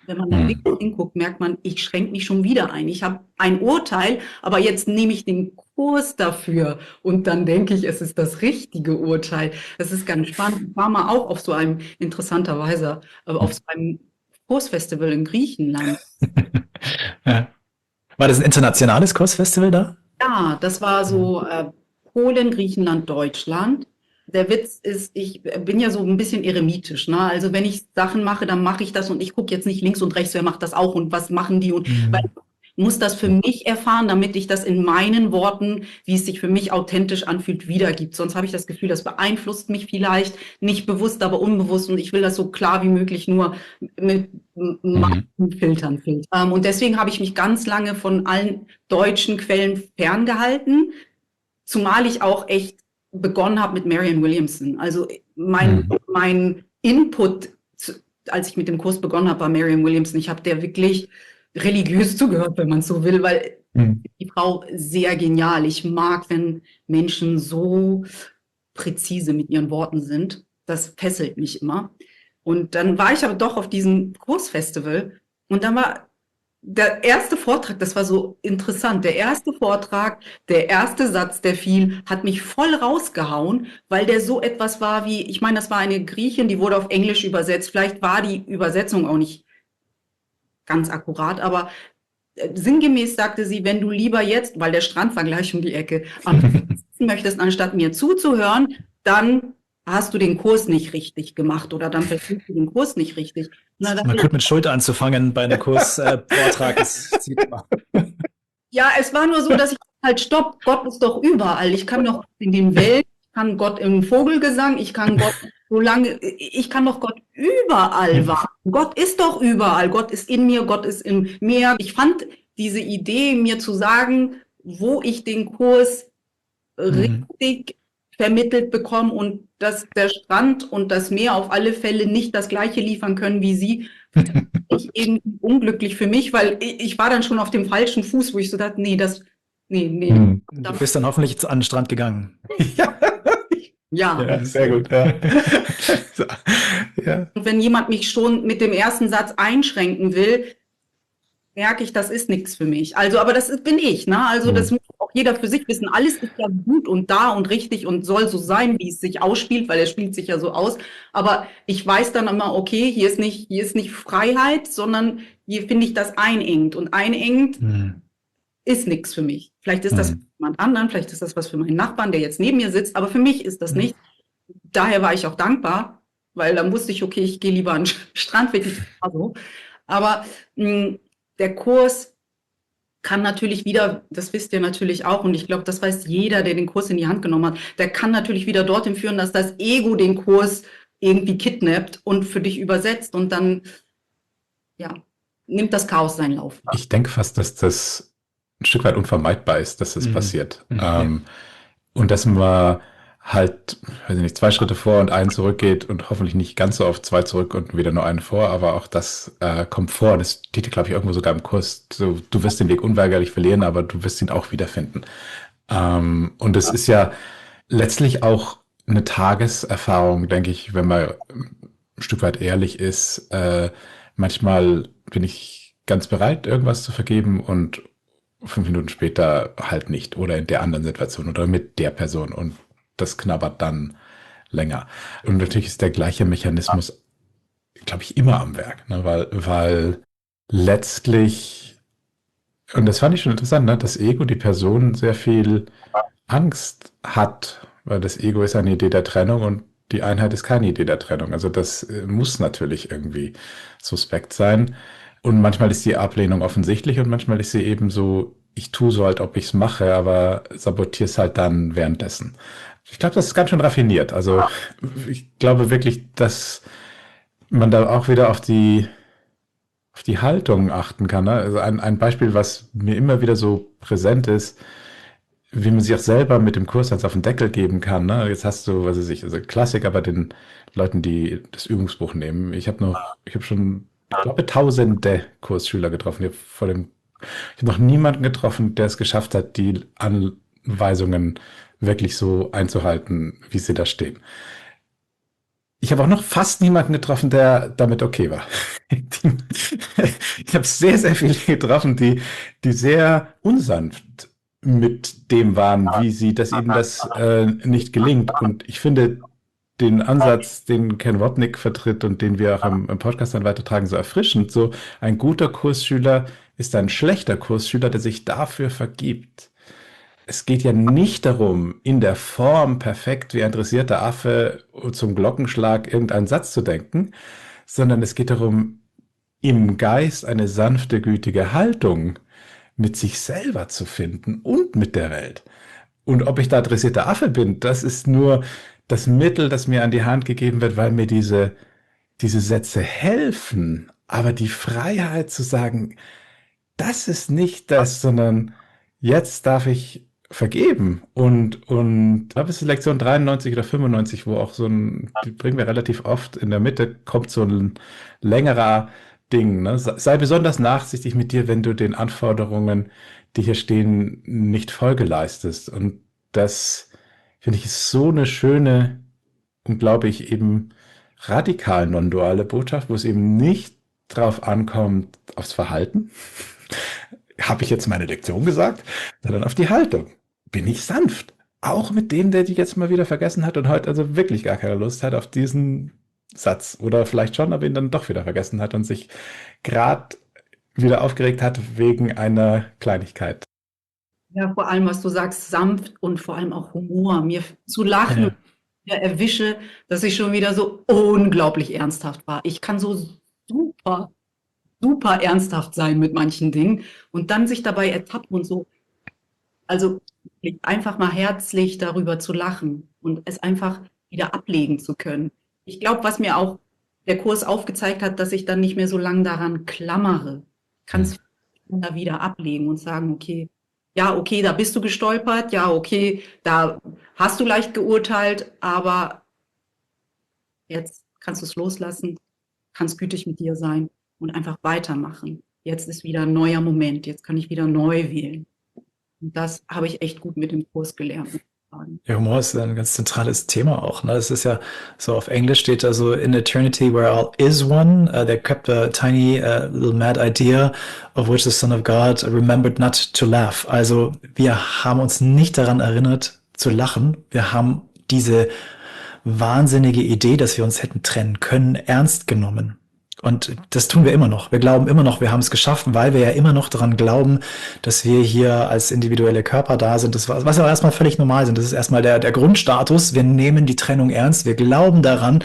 wenn man dann wirklich hinguckt, merkt man, ich schränke mich schon wieder ein. Ich habe ein Urteil, aber jetzt nehme ich den Kurs dafür und dann denke ich, es ist das richtige Urteil. Das ist ganz spannend. Ich war mal auch auf so einem, interessanterweise, auf so einem Kursfestival in Griechenland. Ja. War das ein internationales Kursfestival da? Ja, das war so Polen, Griechenland, Deutschland. Der Witz ist, ich bin ja so ein bisschen eremitisch, ne? Also wenn ich Sachen mache, dann mache ich das und ich gucke jetzt nicht links und rechts, wer macht das auch und was machen die und weil ich muss das für mich erfahren, damit ich das in meinen Worten, wie es sich für mich authentisch anfühlt, wiedergibt. Sonst habe ich das Gefühl, das beeinflusst mich vielleicht, nicht bewusst, aber unbewusst und ich will das so klar wie möglich nur mit meinen Filtern filtern. Und deswegen habe ich mich ganz lange von allen deutschen Quellen ferngehalten, zumal ich auch echt begonnen habe mit Marianne Williamson. Also mein Input, als ich mit dem Kurs begonnen habe, war Marianne Williamson. Ich habe der wirklich religiös zugehört, wenn man so will, weil die Frau sehr genial. Ich mag, wenn Menschen so präzise mit ihren Worten sind. Das fesselt mich immer. Und dann war ich aber doch auf diesem Kursfestival und dann war der erste Vortrag, das war so interessant. Der erste Vortrag, der erste Satz, der fiel, hat mich voll rausgehauen, weil der so etwas war wie, ich meine, das war eine Griechin, die wurde auf Englisch übersetzt. Vielleicht war die Übersetzung auch nicht ganz akkurat, aber sinngemäß sagte sie, wenn du lieber jetzt, weil der Strand war gleich um die Ecke, am sitzen möchtest, anstatt mir zuzuhören, dann hast du den Kurs nicht richtig gemacht oder dann verstehst du den Kurs nicht richtig. Man könnte mit Schuld anzufangen bei einem Kursvortrag. Ja, es war nur so, dass ich halt stopp, Gott ist doch überall. Ich kann doch in den Welt, ich kann Gott im Vogelgesang, ich kann Gott ich kann doch Gott überall wahrnehmen. Gott ist doch überall. Gott ist in mir, Gott ist im Meer. Ich fand diese Idee, mir zu sagen, wo ich den Kurs richtig vermittelt bekomme und dass der Strand und das Meer auf alle Fälle nicht das Gleiche liefern können wie sie, ich irgendwie unglücklich für mich, weil ich war dann schon auf dem falschen Fuß, wo ich so dachte, nee. Du bist dann hoffentlich an den Strand gegangen. Ja, sehr gut. Ja. So. Ja. Und wenn jemand mich schon mit dem ersten Satz einschränken will, merke ich, das ist nichts für mich. Also, aber bin ich, ne? Also, das muss auch jeder für sich wissen. Alles ist ja gut und da und richtig und soll so sein, wie es sich ausspielt, weil es spielt sich ja so aus. Aber ich weiß dann immer, okay, hier ist nicht Freiheit, sondern hier finde ich das einengt. Und einengt ist nichts für mich. Vielleicht ist das für jemand anderen, vielleicht ist das was für meinen Nachbarn, der jetzt neben mir sitzt, aber für mich ist das nicht. Daher war ich auch dankbar, weil dann wusste ich, okay, ich gehe lieber an den Strand, wirklich so. Aber der Kurs kann natürlich wieder, das wisst ihr natürlich auch, und ich glaube, das weiß jeder, der den Kurs in die Hand genommen hat, der kann natürlich wieder dorthin führen, dass das Ego den Kurs irgendwie kidnappt und für dich übersetzt und dann, ja, nimmt das Chaos seinen Lauf. Ich denke fast, dass das ein Stück weit unvermeidbar ist, dass das passiert. Und dass man halt, weiß ich nicht, 2 Schritte vor und einen zurückgeht und hoffentlich nicht ganz so oft 2 zurück und wieder nur einen vor, aber auch das kommt vor. Das steht, glaube ich, irgendwo sogar im Kurs. So, du wirst den Weg unweigerlich verlieren, aber du wirst ihn auch wiederfinden. Und es ist ja letztlich auch eine Tageserfahrung, denke ich, wenn man ein Stück weit ehrlich ist. Manchmal bin ich ganz bereit, irgendwas zu vergeben und 5 Minuten später halt nicht oder in der anderen Situation oder mit der Person und das knabbert dann länger. Und natürlich ist der gleiche Mechanismus, glaube ich, immer am Werk, ne? Weil letztlich, und das fand ich schon interessant, ne? Das Ego, die Person sehr viel Angst hat, weil das Ego ist eine Idee der Trennung und die Einheit ist keine Idee der Trennung. Also das muss natürlich irgendwie suspekt sein. Und manchmal ist die Ablehnung offensichtlich und manchmal ist sie eben so, ich tue so, als ob ich es mache, aber sabotiere es halt dann währenddessen. Ich glaube, das ist ganz schön raffiniert. Also ich glaube wirklich, dass man da auch wieder auf die Haltung achten kann. Ne? Also ein Beispiel, was mir immer wieder so präsent ist, wie man sich auch selber mit dem Kurs auf den Deckel geben kann. Ne? Jetzt hast du, was weiß ich, also Klassiker bei den Leuten, die das Übungsbuch nehmen. Ich habe schon, ich glaube, tausende Kursschüler getroffen. Ich habe noch niemanden getroffen, der es geschafft hat, die Anweisungen wirklich so einzuhalten, wie sie da stehen. Ich habe auch noch fast niemanden getroffen, der damit okay war. Ich habe sehr, sehr viele getroffen, die sehr unsanft mit dem waren, ihnen das nicht gelingt. Und ich finde den Ansatz, den Ken Wapnick vertritt und den wir auch im Podcast dann weitertragen, so erfrischend. So ein guter Kursschüler ist ein schlechter Kursschüler, der sich dafür vergibt. es geht ja nicht darum, in der Form perfekt wie ein dressierter Affe zum Glockenschlag irgendeinen Satz zu denken, sondern es geht darum, im Geist eine sanfte, gütige Haltung mit sich selber zu finden und mit der Welt. Und ob ich da dressierter Affe bin, das ist nur das Mittel, das mir an die Hand gegeben wird, weil mir diese Sätze helfen. Aber die Freiheit zu sagen, das ist nicht das, sondern jetzt darf ich vergeben. Und da ist Lektion 93 oder 95, wo auch die bringen wir relativ oft, in der Mitte kommt so ein längerer Ding. Ne? Sei besonders nachsichtig mit dir, wenn du den Anforderungen, die hier stehen, nicht Folge leistest. Und das, finde ich, ist so eine schöne und, glaube ich, eben radikal non-duale Botschaft, wo es eben nicht drauf ankommt, aufs Verhalten. Habe ich jetzt meine Lektion gesagt? Sondern auf die Haltung. Bin ich sanft? Auch mit dem, der die jetzt mal wieder vergessen hat und heute also wirklich gar keine Lust hat auf diesen Satz. Oder vielleicht schon, aber ihn dann doch wieder vergessen hat und sich gerade wieder aufgeregt hat wegen einer Kleinigkeit. Ja, vor allem, was du sagst, sanft und vor allem auch Humor. Mir zu lachen, erwische, dass ich schon wieder so unglaublich ernsthaft war. Ich kann so super ernsthaft sein mit manchen Dingen und dann sich dabei ertappen und so, also einfach mal herzlich darüber zu lachen und es einfach wieder ablegen zu können. Ich glaube, was mir auch der Kurs aufgezeigt hat, dass ich dann nicht mehr so lange daran klammere, kann es da wieder ablegen und sagen, okay, ja, okay, da bist du gestolpert, ja, okay, da hast du leicht geurteilt, aber jetzt kannst du es loslassen, kannst gütig mit dir sein und einfach weitermachen. Jetzt ist wieder ein neuer Moment, jetzt kann ich wieder neu wählen. Und das habe ich echt gut mit dem Kurs gelernt. Ja, Humor ist ein ganz zentrales Thema auch. Ne? Es ist ja so, auf Englisch steht da so, in eternity where all is one, there kept a tiny little mad idea of which the Son of God remembered not to laugh. Also wir haben uns nicht daran erinnert zu lachen. Wir haben diese wahnsinnige Idee, dass wir uns hätten trennen können, ernst genommen. Und das tun wir immer noch. Wir glauben immer noch, wir haben es geschafft, weil wir ja immer noch daran glauben, dass wir hier als individuelle Körper da sind. Das was ja erstmal völlig normal sind. Das ist erstmal der Grundstatus. Wir nehmen die Trennung ernst. Wir glauben daran,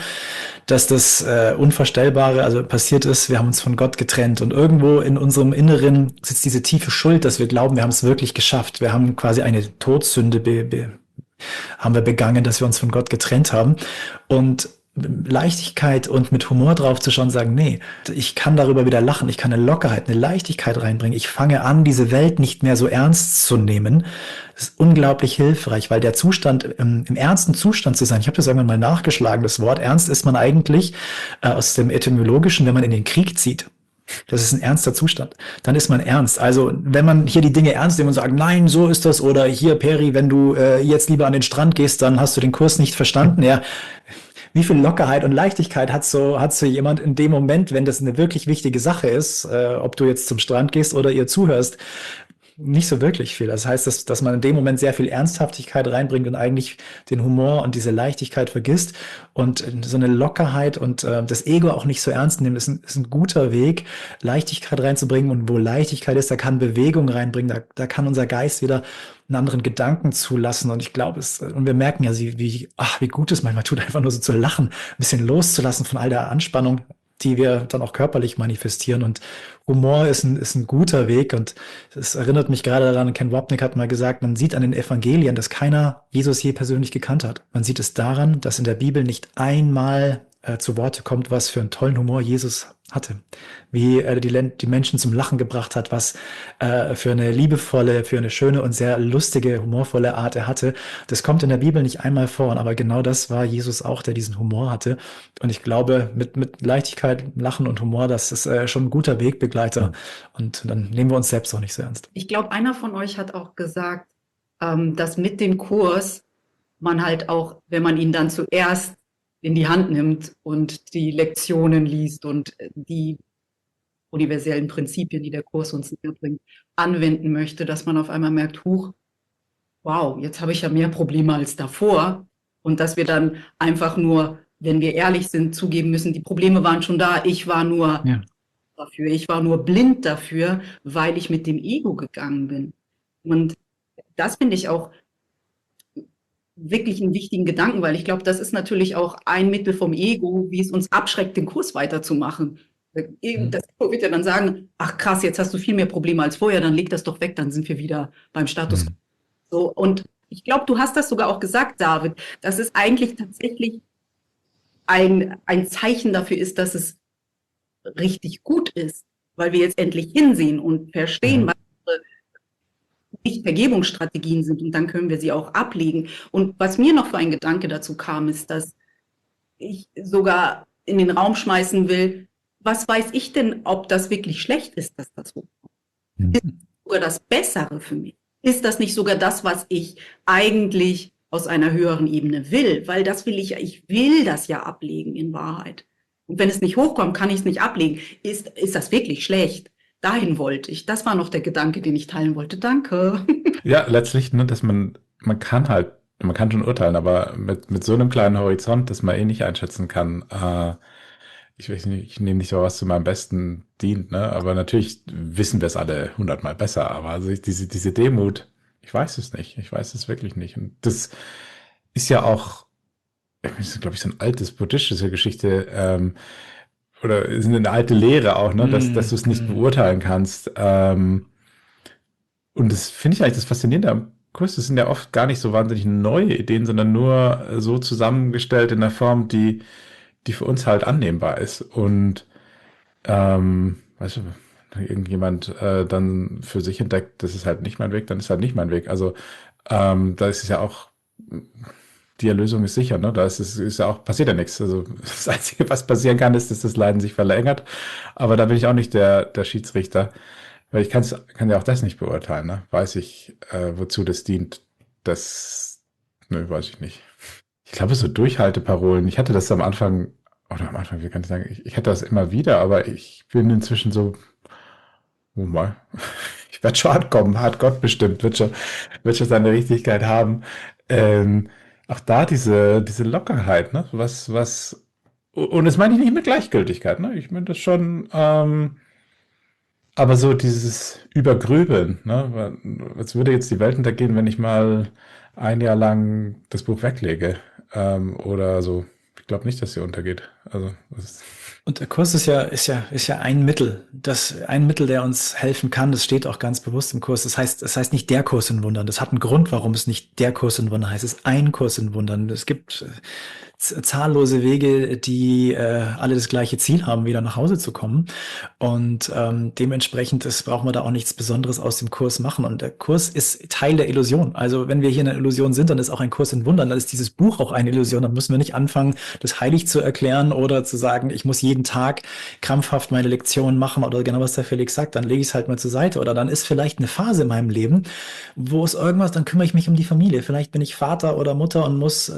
dass das Unvorstellbare also passiert ist. Wir haben uns von Gott getrennt. Und irgendwo in unserem Inneren sitzt diese tiefe Schuld, dass wir glauben, wir haben es wirklich geschafft. Wir haben quasi eine Todsünde haben wir begangen, dass wir uns von Gott getrennt haben. Und Leichtigkeit und mit Humor drauf zu schauen, sagen, nee, ich kann darüber wieder lachen, ich kann eine Lockerheit, eine Leichtigkeit reinbringen. Ich fange an, diese Welt nicht mehr so ernst zu nehmen. Das ist unglaublich hilfreich, weil der Zustand, im ernsten Zustand zu sein, ich habe das irgendwann mal nachgeschlagen, das Wort ernst ist man eigentlich aus dem Etymologischen, wenn man in den Krieg zieht. Das ist ein ernster Zustand. Dann ist man ernst. Also wenn man hier die Dinge ernst nimmt und sagt, nein, so ist das, oder hier, Peri, wenn du jetzt lieber an den Strand gehst, dann hast du den Kurs nicht verstanden. Ja, wie viel Lockerheit und Leichtigkeit hat so jemand in dem Moment, wenn das eine wirklich wichtige Sache ist, ob du jetzt zum Strand gehst oder ihr zuhörst? Nicht so wirklich viel. Das heißt, dass man in dem Moment sehr viel Ernsthaftigkeit reinbringt und eigentlich den Humor und diese Leichtigkeit vergisst und so eine Lockerheit und das Ego auch nicht so ernst nehmen, ist ein guter Weg, Leichtigkeit reinzubringen. Und wo Leichtigkeit ist, da kann Bewegung reinbringen, da kann unser Geist wieder einen anderen Gedanken zulassen. Und ich glaube, und wir merken ja, wie gut es manchmal tut, einfach nur so zu lachen, ein bisschen loszulassen von all der Anspannung, die wir dann auch körperlich manifestieren. Und Humor ist ein guter Weg. Und es erinnert mich gerade daran, Ken Wapnick hat mal gesagt, man sieht an den Evangelien, dass keiner Jesus je persönlich gekannt hat. Man sieht es daran, dass in der Bibel nicht einmal zu Worte kommt, was für einen tollen Humor Jesus hatte. Wie er die Menschen zum Lachen gebracht hat, was für eine liebevolle, für eine schöne und sehr lustige, humorvolle Art er hatte. Das kommt in der Bibel nicht einmal vor, aber genau das war Jesus auch, der diesen Humor hatte. Und ich glaube, mit Leichtigkeit, Lachen und Humor, das ist schon ein guter Wegbegleiter. Und dann nehmen wir uns selbst auch nicht so ernst. Ich glaube, einer von euch hat auch gesagt, dass mit dem Kurs man halt auch, wenn man ihn dann zuerst in die Hand nimmt und die Lektionen liest und die universellen Prinzipien, die der Kurs uns bringt, anwenden möchte, dass man auf einmal merkt, huch, wow, jetzt habe ich ja mehr Probleme als davor. Und dass wir dann einfach nur, wenn wir ehrlich sind, zugeben müssen, die Probleme waren schon da, ich war nur dafür, ich war nur blind dafür, weil ich mit dem Ego gegangen bin. Und das finde ich auch wirklich einen wichtigen Gedanken, weil ich glaube, das ist natürlich auch ein Mittel vom Ego, wie es uns abschreckt, den Kurs weiterzumachen. Das Ego wird ja dann sagen, ach krass, jetzt hast du viel mehr Probleme als vorher, dann leg das doch weg, dann sind wir wieder beim Status quo. So, und ich glaube, du hast das sogar auch gesagt, David, dass es eigentlich tatsächlich ein Zeichen dafür ist, dass es richtig gut ist, weil wir jetzt endlich hinsehen und verstehen, was nicht Vergebungsstrategien sind, und dann können wir sie auch ablegen. Und was mir noch für ein Gedanke dazu kam, ist, dass ich sogar in den Raum schmeißen will, was weiß ich denn, ob das wirklich schlecht ist, dass das so ist? Ist das sogar das Bessere für mich? Ist das nicht sogar das, was ich eigentlich aus einer höheren Ebene will? Weil das will ich will das ja ablegen in Wahrheit. Und wenn es nicht hochkommt, kann ich es nicht ablegen. Ist das wirklich schlecht? Dahin wollte ich. Das war noch der Gedanke, den ich teilen wollte. Danke. Ja, letztlich, ne, dass man kann schon urteilen, aber mit so einem kleinen Horizont, dass man eh nicht einschätzen kann, ich weiß nicht, ich nehme nicht so was zu meinem Besten dient, ne, aber natürlich wissen wir es alle 100-mal besser, aber also diese Demut, ich weiß es nicht, ich weiß es wirklich nicht. Und das ist ja auch, das ist, glaube ich, so ein altes buddhistische Geschichte, oder ist eine alte Lehre auch, ne, dass du es nicht beurteilen kannst. Und das finde ich eigentlich das Faszinierende am Kurs. Das sind ja oft gar nicht so wahnsinnig neue Ideen, sondern nur so zusammengestellt in der Form, die für uns halt annehmbar ist. Und weißt du, wenn irgendjemand dann für sich entdeckt, das ist halt nicht mein Weg, dann ist halt nicht mein Weg. Also da ist es ja auch, die Erlösung ist sicher, ne? Da ist ja auch, passiert ja nichts. Also das Einzige, was passieren kann, ist, dass das Leiden sich verlängert. Aber da bin ich auch nicht der Schiedsrichter. Weil ich kann ja auch das nicht beurteilen, ne? Weiß ich, wozu das dient? Ne, weiß ich nicht. Ich glaube, so Durchhalteparolen, ich hatte das am Anfang, wie kann ich sagen, ich hatte das immer wieder, aber ich bin inzwischen so, oh mal, ich werde schon ankommen, hat Gott bestimmt, wird schon seine Richtigkeit haben. Auch da diese Lockerheit, ne? Und das meine ich nicht mit Gleichgültigkeit, ne? Ich meine das schon, aber so dieses Übergrübeln, ne? Was würde jetzt die Welt untergehen, wenn ich mal ein Jahr lang das Buch weglege? Oder so. Ich glaube nicht, dass sie untergeht. Also, Und der Kurs ist ja ein Mittel, der uns helfen kann. Das steht auch ganz bewusst im Kurs. Das heißt nicht der Kurs in Wundern. Das hat einen Grund, warum es nicht der Kurs in Wundern heißt. Es ist ein Kurs in Wundern. Es gibt zahllose Wege, die alle das gleiche Ziel haben, wieder nach Hause zu kommen. Und dementsprechend brauchen wir da auch nichts Besonderes aus dem Kurs machen. Und der Kurs ist Teil der Illusion. Also wenn wir hier in der Illusion sind, dann ist auch ein Kurs in Wundern. Dann ist dieses Buch auch eine Illusion. Dann müssen wir nicht anfangen, das heilig zu erklären oder zu sagen, ich muss jeden Tag krampfhaft meine Lektionen machen oder genau was der Felix sagt. Dann lege ich es halt mal zur Seite. Oder dann ist vielleicht eine Phase in meinem Leben, wo es irgendwas, dann kümmere ich mich um die Familie. Vielleicht bin ich Vater oder Mutter und muss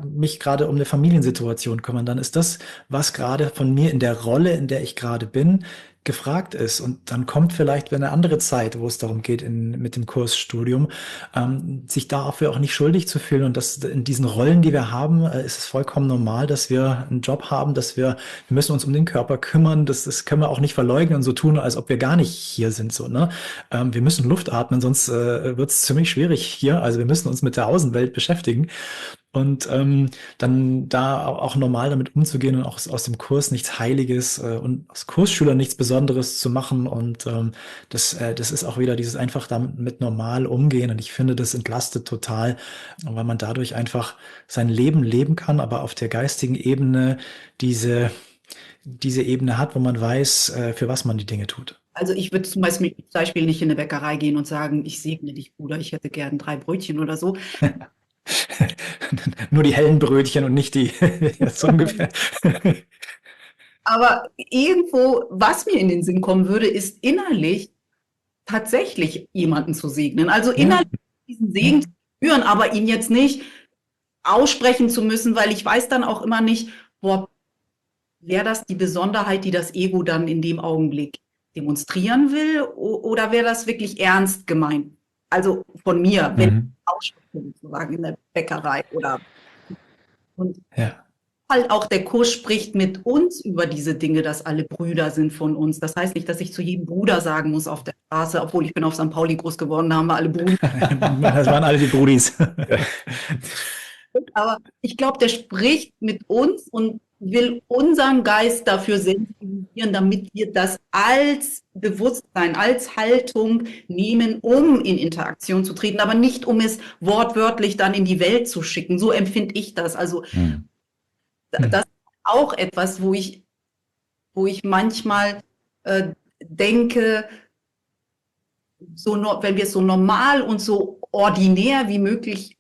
mich gerade um eine Familiensituation kümmern. Dann ist das, was gerade von mir in der Rolle, in der ich gerade bin, gefragt ist. Und dann kommt vielleicht eine andere Zeit, wo es darum geht, mit dem Kursstudium, sich dafür auch nicht schuldig zu fühlen. Und das in diesen Rollen, die wir haben, ist es vollkommen normal, dass wir einen Job haben, wir müssen uns um den Körper kümmern. Das können wir auch nicht verleugnen und so tun, als ob wir gar nicht hier sind. So, ne? Wir müssen Luft atmen, sonst wird es ziemlich schwierig hier. Also wir müssen uns mit der Außenwelt beschäftigen. Und dann da auch normal damit umzugehen und auch aus dem Kurs nichts Heiliges und aus Kursschülern nichts Besonderes zu machen. Und das ist auch wieder dieses einfach damit normal umgehen. Und ich finde, das entlastet total, weil man dadurch einfach sein Leben leben kann, aber auf der geistigen Ebene diese Ebene hat, wo man weiß, für was man die Dinge tut. Also ich würde zum Beispiel nicht in eine Bäckerei gehen und sagen, ich segne dich, Bruder, ich hätte gern 3 Brötchen oder so. Nur die hellen Brötchen und nicht die, so ungefähr. Aber irgendwo, was mir in den Sinn kommen würde, ist innerlich tatsächlich jemanden zu segnen. Also innerlich diesen Segen zu spüren, aber ihn jetzt nicht aussprechen zu müssen, weil ich weiß dann auch immer nicht, wäre das die Besonderheit, die das Ego dann in dem Augenblick demonstrieren will, oder wäre das wirklich ernst gemeint? Also von mir, wenn ich ausspreche, sozusagen in der Bäckerei oder. Und halt auch, der Kurs spricht mit uns über diese Dinge, dass alle Brüder sind von uns. Das heißt nicht, dass ich zu jedem Bruder sagen muss auf der Straße, obwohl ich bin auf St. Pauli groß geworden, da haben wir alle Brüder. Das waren alle die Brudis. Aber ich glaube, der spricht mit uns und will unseren Geist dafür sensibilisieren, damit wir das als Bewusstsein, als Haltung nehmen, um in Interaktion zu treten, aber nicht, um es wortwörtlich dann in die Welt zu schicken. So empfinde ich das. Also das ist auch etwas, wo ich manchmal denke, wenn wir es so normal und so ordinär wie möglich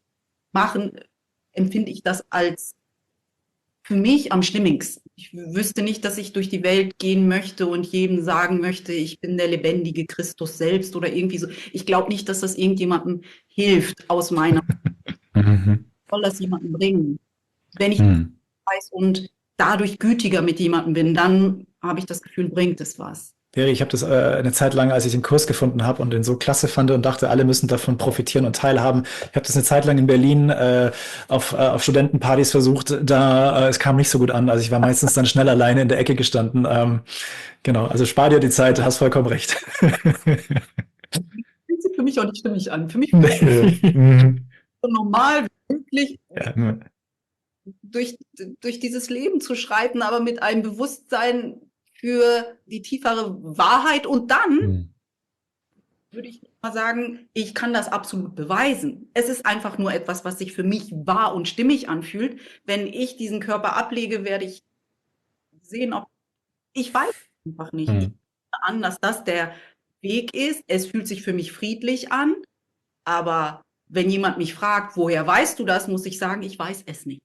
machen, empfinde ich das als für mich am stimmigsten. Ich wüsste nicht, dass ich durch die Welt gehen möchte und jedem sagen möchte, ich bin der lebendige Christus selbst oder irgendwie so. Ich glaube nicht, dass das irgendjemandem hilft aus meiner. Soll das jemandem bringen? Wenn ich weiß und dadurch gütiger mit jemandem bin, dann habe ich das Gefühl, bringt es was. Ich habe das eine Zeit lang, als ich den Kurs gefunden habe und den so klasse fand und dachte, alle müssen davon profitieren und teilhaben. Ich habe das eine Zeit lang in Berlin auf Studentenpartys versucht. Es kam nicht so gut an. Also ich war meistens dann schnell alleine in der Ecke gestanden. Genau, also spar dir die Zeit, du hast vollkommen recht. Das fühlt sich für mich auch nicht stimmig an. Für mich so normal wie möglich durch dieses Leben zu schreiten, aber mit einem Bewusstsein für die tiefere Wahrheit. Und dann würde ich mal sagen, ich kann das absolut beweisen. Es ist einfach nur etwas, was sich für mich wahr und stimmig anfühlt. Wenn ich diesen Körper ablege, werde ich sehen, ob ich weiß einfach nicht. Ich nehme an, dass das der Weg ist. Es fühlt sich für mich friedlich an. Aber wenn jemand mich fragt, woher weißt du das, muss ich sagen, ich weiß es nicht.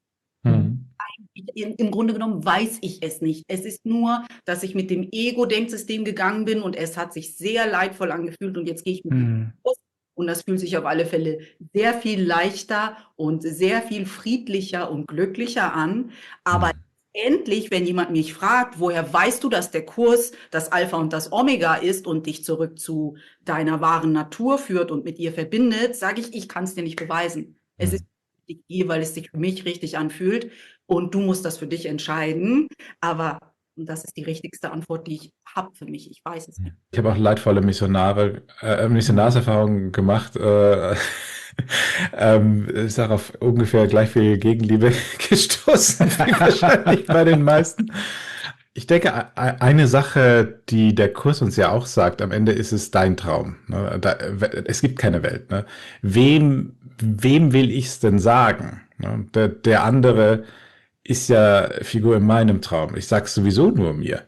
Im Grunde genommen weiß ich es nicht. Es ist nur, dass ich mit dem Ego-Denksystem gegangen bin und es hat sich sehr leidvoll angefühlt und jetzt gehe ich mit dem Kurs und das fühlt sich auf alle Fälle sehr viel leichter und sehr viel friedlicher und glücklicher an. Aber endlich, wenn jemand mich fragt, woher weißt du, dass der Kurs das Alpha und das Omega ist und dich zurück zu deiner wahren Natur führt und mit ihr verbindet, sage ich kann es dir nicht beweisen. Es ist richtig, weil es sich für mich richtig anfühlt. Und du musst das für dich entscheiden. Aber das ist die richtigste Antwort, die ich habe für mich. Ich weiß es nicht. Ich habe auch leidvolle Missionarserfahrungen gemacht. Ist auch auf ungefähr gleich viel Gegenliebe gestoßen, wie wahrscheinlich bei den meisten. Ich denke, eine Sache, die der Kurs uns ja auch sagt, am Ende ist es dein Traum. Es gibt keine Welt. Wem will ich es denn sagen? Der andere ist ja Figur in meinem Traum. Ich sag's sowieso nur mir.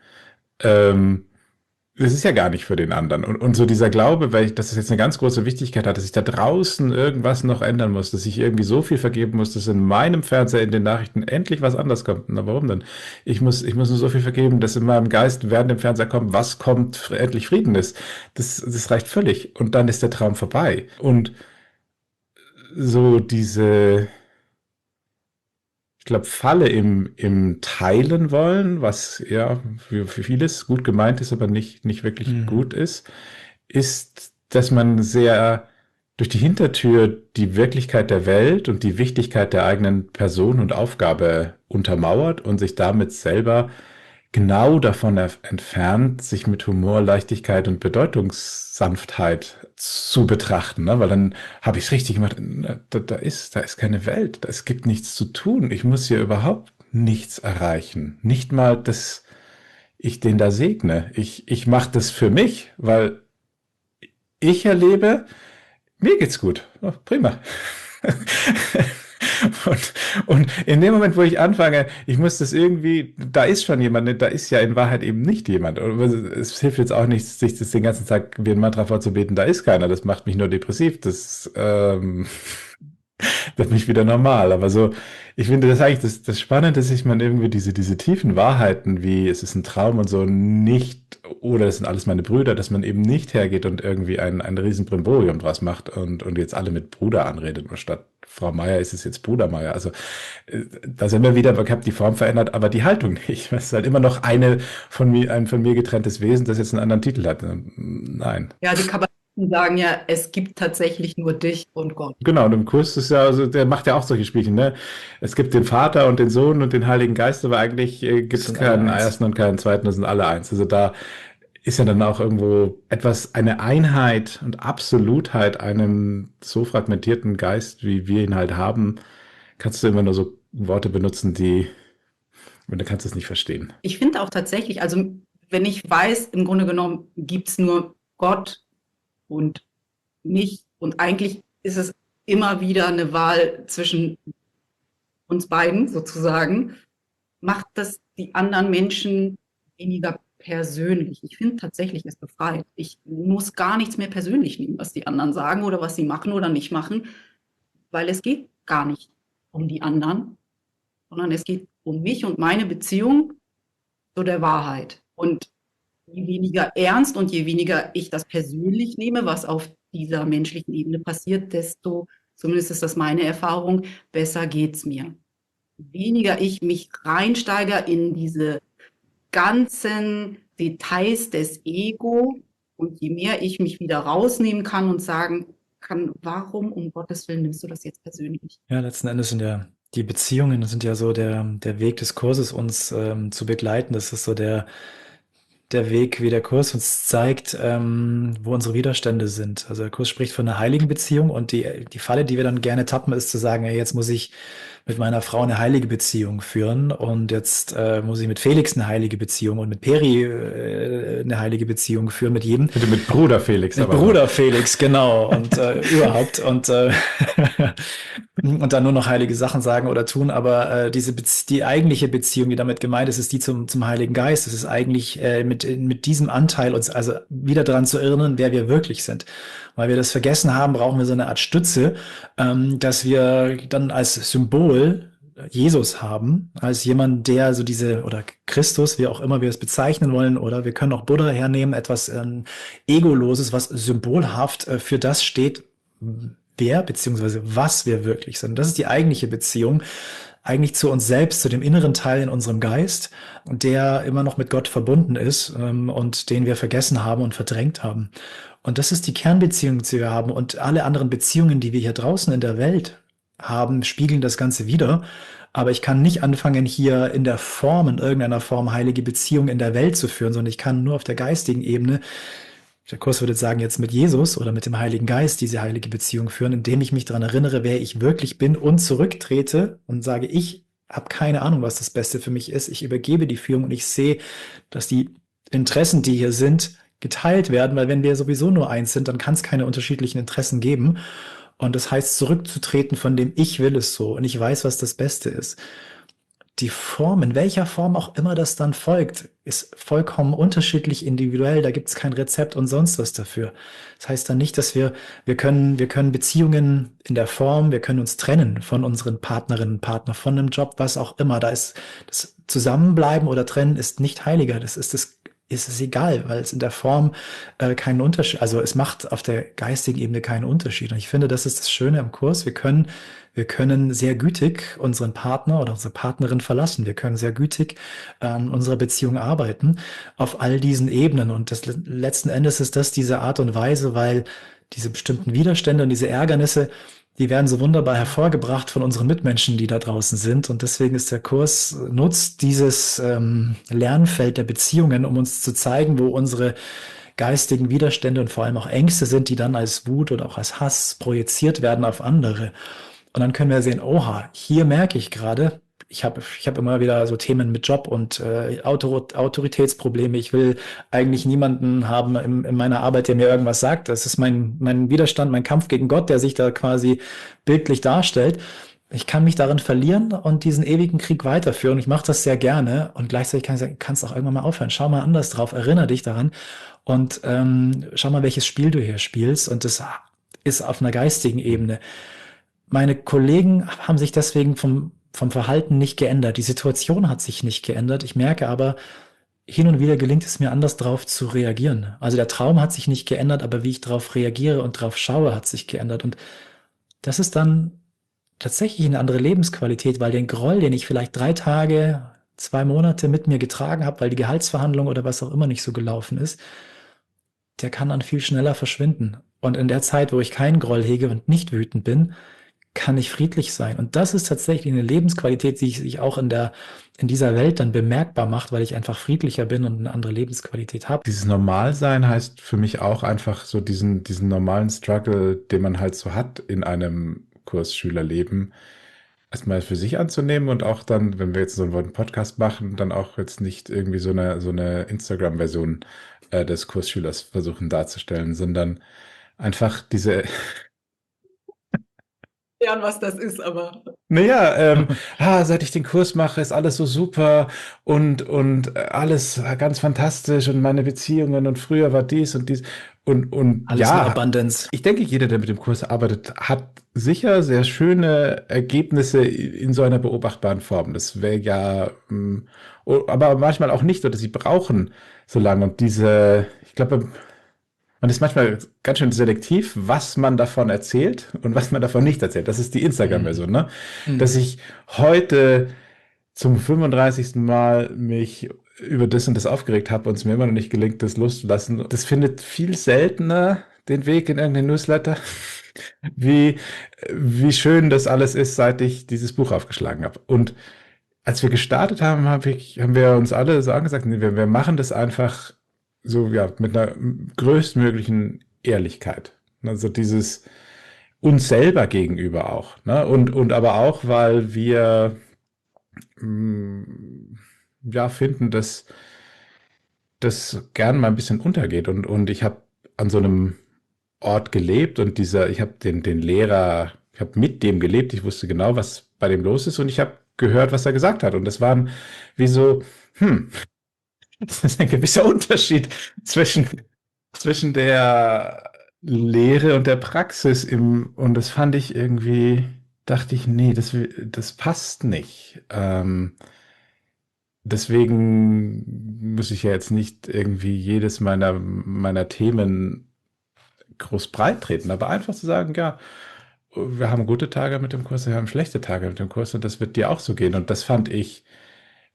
Das ist ja gar nicht für den anderen. Und so dieser Glaube, dass es jetzt eine ganz große Wichtigkeit hat, dass ich da draußen irgendwas noch ändern muss, dass ich irgendwie so viel vergeben muss, dass in meinem Fernseher, in den Nachrichten endlich was anderes kommt. Na, warum denn? Ich muss nur so viel vergeben, dass in meinem Geist während dem Fernseher kommt, was kommt, endlich Frieden ist. Das reicht völlig. Und dann ist der Traum vorbei. Und so diese, ich glaube, Falle im Teilen wollen, was ja für vieles gut gemeint ist, aber nicht wirklich gut ist, dass man sehr durch die Hintertür die Wirklichkeit der Welt und die Wichtigkeit der eigenen Person und Aufgabe untermauert und sich damit selber genau davon entfernt, sich mit Humor, Leichtigkeit und Bedeutungssanftheit zu betrachten, ne? Weil dann habe ich es richtig gemacht. Da ist keine Welt, es gibt nichts zu tun. Ich muss hier überhaupt nichts erreichen. Nicht mal, dass ich den da segne. Ich mache das für mich, weil ich erlebe, mir geht's gut. Oh, prima. Und in dem Moment, wo ich anfange, ich muss das irgendwie, da ist schon jemand, da ist ja in Wahrheit eben nicht jemand. Es hilft jetzt auch nicht, sich das den ganzen Tag wie ein Mantra vorzubeten, da ist keiner, das macht mich nur depressiv, das wird mich wieder normal. Aber so, ich finde das eigentlich das Spannende, dass man irgendwie diese tiefen Wahrheiten, wie es ist ein Traum und so, nicht, oder das sind alles meine Brüder, dass man eben nicht hergeht und irgendwie ein riesen Brimborium draus macht und jetzt alle mit Bruder anredet, statt Frau Meier ist es jetzt Bruder Meier. Also da sind wir wieder, ich habe die Form verändert, aber die Haltung nicht. Es ist halt immer noch ein von mir getrenntes Wesen, das jetzt einen anderen Titel hat. Nein. Ja, die Kabbalistik Die sagen ja, es gibt tatsächlich nur dich und Gott. Genau, und im Kurs ist ja, also der macht ja auch solche Spielchen, ne? Es gibt den Vater und den Sohn und den Heiligen Geist, aber eigentlich gibt es Sind alle keinen eins. ersten und keinen zweiten, das sind alle eins. Also da ist ja dann auch irgendwo eine Einheit und Absolutheit einem so fragmentierten Geist, wie wir ihn halt haben, kannst du immer nur so Worte benutzen, und dann kannst du es nicht verstehen. Ich finde auch tatsächlich, also wenn ich weiß, im Grunde genommen gibt es nur Gott und mich und eigentlich ist es immer wieder eine Wahl zwischen uns beiden sozusagen, macht das die anderen Menschen weniger persönlich. Ich finde tatsächlich, es befreit. Ich muss gar nichts mehr persönlich nehmen, was die anderen sagen oder was sie machen oder nicht machen, weil es geht gar nicht um die anderen, sondern es geht um mich und meine Beziehung zu der Wahrheit. Und je weniger ernst und je weniger ich das persönlich nehme, was auf dieser menschlichen Ebene passiert, desto, zumindest ist das meine Erfahrung, besser geht's mir. Weniger ich mich reinsteige in diese ganzen Details des Ego und je mehr ich mich wieder rausnehmen kann und sagen kann, warum um Gottes Willen nimmst du das jetzt persönlich? Ja, letzten Endes sind ja die Beziehungen sind ja so der Weg des Kurses, uns zu begleiten. Das ist so der Weg, wie der Kurs uns zeigt, wo unsere Widerstände sind. Also der Kurs spricht von einer heiligen Beziehung und die Falle, die wir dann gerne tappen, ist zu sagen, hey, jetzt muss ich mit meiner Frau eine heilige Beziehung führen und jetzt muss ich mit Felix eine heilige Beziehung und mit Peri eine heilige Beziehung führen, mit jedem. Bitte mit Bruder Felix. Mit Bruder Felix, genau. Und überhaupt. Und dann nur noch heilige Sachen sagen oder tun. Aber die eigentliche Beziehung, die damit gemeint ist, ist die zum Heiligen Geist. Es ist eigentlich mit diesem Anteil uns also wieder daran zu erinnern, wer wir wirklich sind. Weil wir das vergessen haben, brauchen wir so eine Art Stütze, dass wir dann als Symbol Jesus haben, als jemand, der so oder Christus, wie auch immer wir es bezeichnen wollen, oder wir können auch Buddha hernehmen, etwas Egoloses, was symbolhaft für das steht, wer bzw. was wir wirklich sind. Das ist die eigentliche Beziehung, eigentlich zu uns selbst, zu dem inneren Teil in unserem Geist, der immer noch mit Gott verbunden ist und den wir vergessen haben und verdrängt haben. Und das ist die Kernbeziehung, die wir haben. Und alle anderen Beziehungen, die wir hier draußen in der Welt haben, spiegeln das Ganze wider. Aber ich kann nicht anfangen, hier in irgendeiner Form heilige Beziehungen in der Welt zu führen, sondern ich kann nur auf der geistigen Ebene, der Kurs würde sagen, jetzt mit Jesus oder mit dem Heiligen Geist diese heilige Beziehung führen, indem ich mich daran erinnere, wer ich wirklich bin und zurücktrete und sage, ich habe keine Ahnung, was das Beste für mich ist. Ich übergebe die Führung und ich sehe, dass die Interessen, die hier sind, geteilt werden, weil wenn wir sowieso nur eins sind, dann kann es keine unterschiedlichen Interessen geben. Und das heißt, zurückzutreten von dem Ich will es so und ich weiß, was das Beste ist. Die Form, in welcher Form auch immer das dann folgt, ist vollkommen unterschiedlich individuell. Da gibt es kein Rezept und sonst was dafür. Das heißt dann nicht, dass wir können Beziehungen in der Form, wir können uns trennen von unseren Partnerinnen und Partnern, von einem Job, was auch immer. Da ist das Zusammenbleiben oder Trennen ist nicht heiliger. Ist es egal, weil es in der Form keinen Unterschied, also es macht auf der geistigen Ebene keinen Unterschied. Und ich finde, das ist das Schöne am Kurs. Wir können sehr gütig unseren Partner oder unsere Partnerin verlassen. Wir können sehr gütig an unserer Beziehung arbeiten auf all diesen Ebenen. Und letzten Endes ist das diese Art und Weise, weil diese bestimmten Widerstände und diese Ärgernisse, die werden so wunderbar hervorgebracht von unseren Mitmenschen, die da draußen sind. Und deswegen ist der Kurs, nutzt dieses Lernfeld der Beziehungen, um uns zu zeigen, wo unsere geistigen Widerstände und vor allem auch Ängste sind, die dann als Wut oder auch als Hass projiziert werden auf andere. Und dann können wir sehen, oha, hier merke ich gerade, ich hab immer wieder so Themen mit Job und Autoritätsprobleme. Ich will eigentlich niemanden haben in meiner Arbeit, der mir irgendwas sagt. Das ist mein Widerstand, mein Kampf gegen Gott, der sich da quasi bildlich darstellt. Ich kann mich darin verlieren und diesen ewigen Krieg weiterführen. Ich mache das sehr gerne und gleichzeitig kann ich sagen, kannst auch irgendwann mal aufhören. Schau mal anders drauf, erinnere dich daran und schau mal, welches Spiel du hier spielst. Und das ist auf einer geistigen Ebene. Meine Kollegen haben sich deswegen vom Verhalten nicht geändert. Die Situation hat sich nicht geändert. Ich merke aber, hin und wieder gelingt es mir anders drauf zu reagieren. Also der Traum hat sich nicht geändert, aber wie ich darauf reagiere und drauf schaue, hat sich geändert. Und das ist dann tatsächlich eine andere Lebensqualität, weil den Groll, den ich vielleicht 3 Tage, 2 Monate mit mir getragen habe, weil die Gehaltsverhandlung oder was auch immer nicht so gelaufen ist, der kann dann viel schneller verschwinden. Und in der Zeit, wo ich keinen Groll hege und nicht wütend bin, kann ich friedlich sein. Und das ist tatsächlich eine Lebensqualität, die sich auch in dieser Welt dann bemerkbar macht, weil ich einfach friedlicher bin und eine andere Lebensqualität habe. Dieses Normalsein heißt für mich auch einfach so diesen normalen Struggle, den man halt so hat in einem Kursschülerleben, erstmal für sich anzunehmen und auch dann, wenn wir jetzt so einen Podcast machen, dann auch jetzt nicht irgendwie so eine Instagram-Version des Kursschülers versuchen darzustellen, sondern einfach diese, was das ist, aber naja, seit ich den Kurs mache, ist alles so super und alles ganz fantastisch und meine Beziehungen und früher war dies und dies und Alles nur ja, Abundance. ich denke, jeder, der mit dem Kurs arbeitet, hat sicher sehr schöne Ergebnisse in so einer beobachtbaren Form. Das wäre ja, aber manchmal auch nicht, oder sie brauchen so lange und ich glaube, man ist manchmal ganz schön selektiv, was man davon erzählt und was man davon nicht erzählt. Das ist die Instagram-Version, ne? Dass ich heute zum 35. Mal mich über das und das aufgeregt habe und es mir immer noch nicht gelingt, das loszulassen. Das findet viel seltener den Weg in irgendeinen Newsletter, wie schön das alles ist, seit ich dieses Buch aufgeschlagen habe. Und als wir gestartet haben, haben wir uns alle so angesagt, nee, wir machen das einfach so, ja, mit einer größtmöglichen Ehrlichkeit. Also dieses uns selber gegenüber auch, ne? Und aber auch, weil wir ja finden, dass das gern mal ein bisschen untergeht. Und ich habe an so einem Ort gelebt und ich habe den Lehrer, ich habe mit dem gelebt, ich wusste genau, was bei dem los ist und ich habe gehört, was er gesagt hat. Und das waren wie so, das ist ein gewisser Unterschied zwischen der Lehre und der Praxis und das fand ich irgendwie, dachte ich, nee, das passt nicht. Deswegen muss ich ja jetzt nicht irgendwie jedes meiner Themen groß breit treten, aber einfach zu sagen, ja, wir haben gute Tage mit dem Kurs, wir haben schlechte Tage mit dem Kurs und das wird dir auch so gehen. Und das fand ich,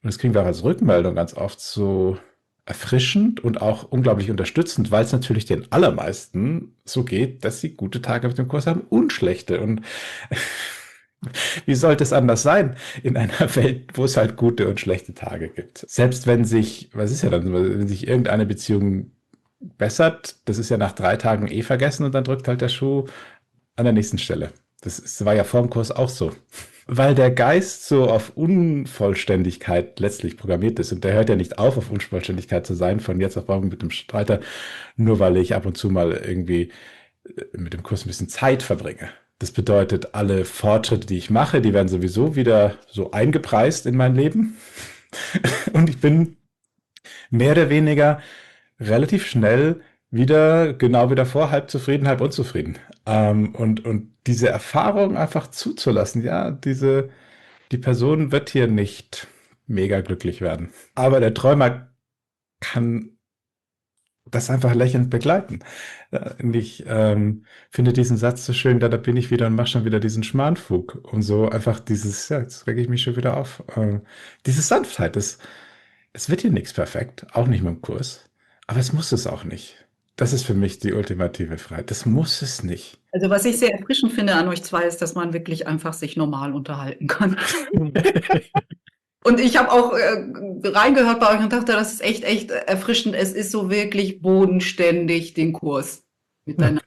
und das kriegen wir auch als Rückmeldung ganz oft so erfrischend und auch unglaublich unterstützend, weil es natürlich den allermeisten so geht, dass sie gute Tage mit dem Kurs haben und schlechte. Und wie sollte es anders sein in einer Welt, wo es halt gute und schlechte Tage gibt? Selbst wenn was ist ja dann, wenn sich irgendeine Beziehung bessert, das ist ja nach 3 Tagen vergessen und dann drückt halt der Schuh an der nächsten Stelle. Das war ja vor dem Kurs auch so. Weil der Geist so auf Unvollständigkeit letztlich programmiert ist. Und der hört ja nicht auf Unvollständigkeit zu sein, von jetzt auf morgen mit dem Streiter, nur weil ich ab und zu mal irgendwie mit dem Kurs ein bisschen Zeit verbringe. Das bedeutet, alle Fortschritte, die ich mache, die werden sowieso wieder so eingepreist in mein Leben. Und ich bin mehr oder weniger relativ schnell wieder, genau wie davor, halb zufrieden, halb unzufrieden. Und diese Erfahrung einfach zuzulassen, ja, die Person wird hier nicht mega glücklich werden. Aber der Träumer kann das einfach lächelnd begleiten. Und ich finde diesen Satz so schön, da bin ich wieder und mache schon wieder diesen Schmarrnfug. Und so einfach jetzt rege ich mich schon wieder auf. Diese Sanftheit, es wird hier nichts perfekt, auch nicht mit dem Kurs. Aber es muss es auch nicht. Das ist für mich die ultimative Freiheit. Das muss es nicht. Also was ich sehr erfrischend finde an euch zwei, ist, dass man wirklich einfach sich normal unterhalten kann. Und ich habe auch reingehört bei euch und dachte, das ist echt, echt erfrischend. Es ist so wirklich bodenständig, den Kurs miteinander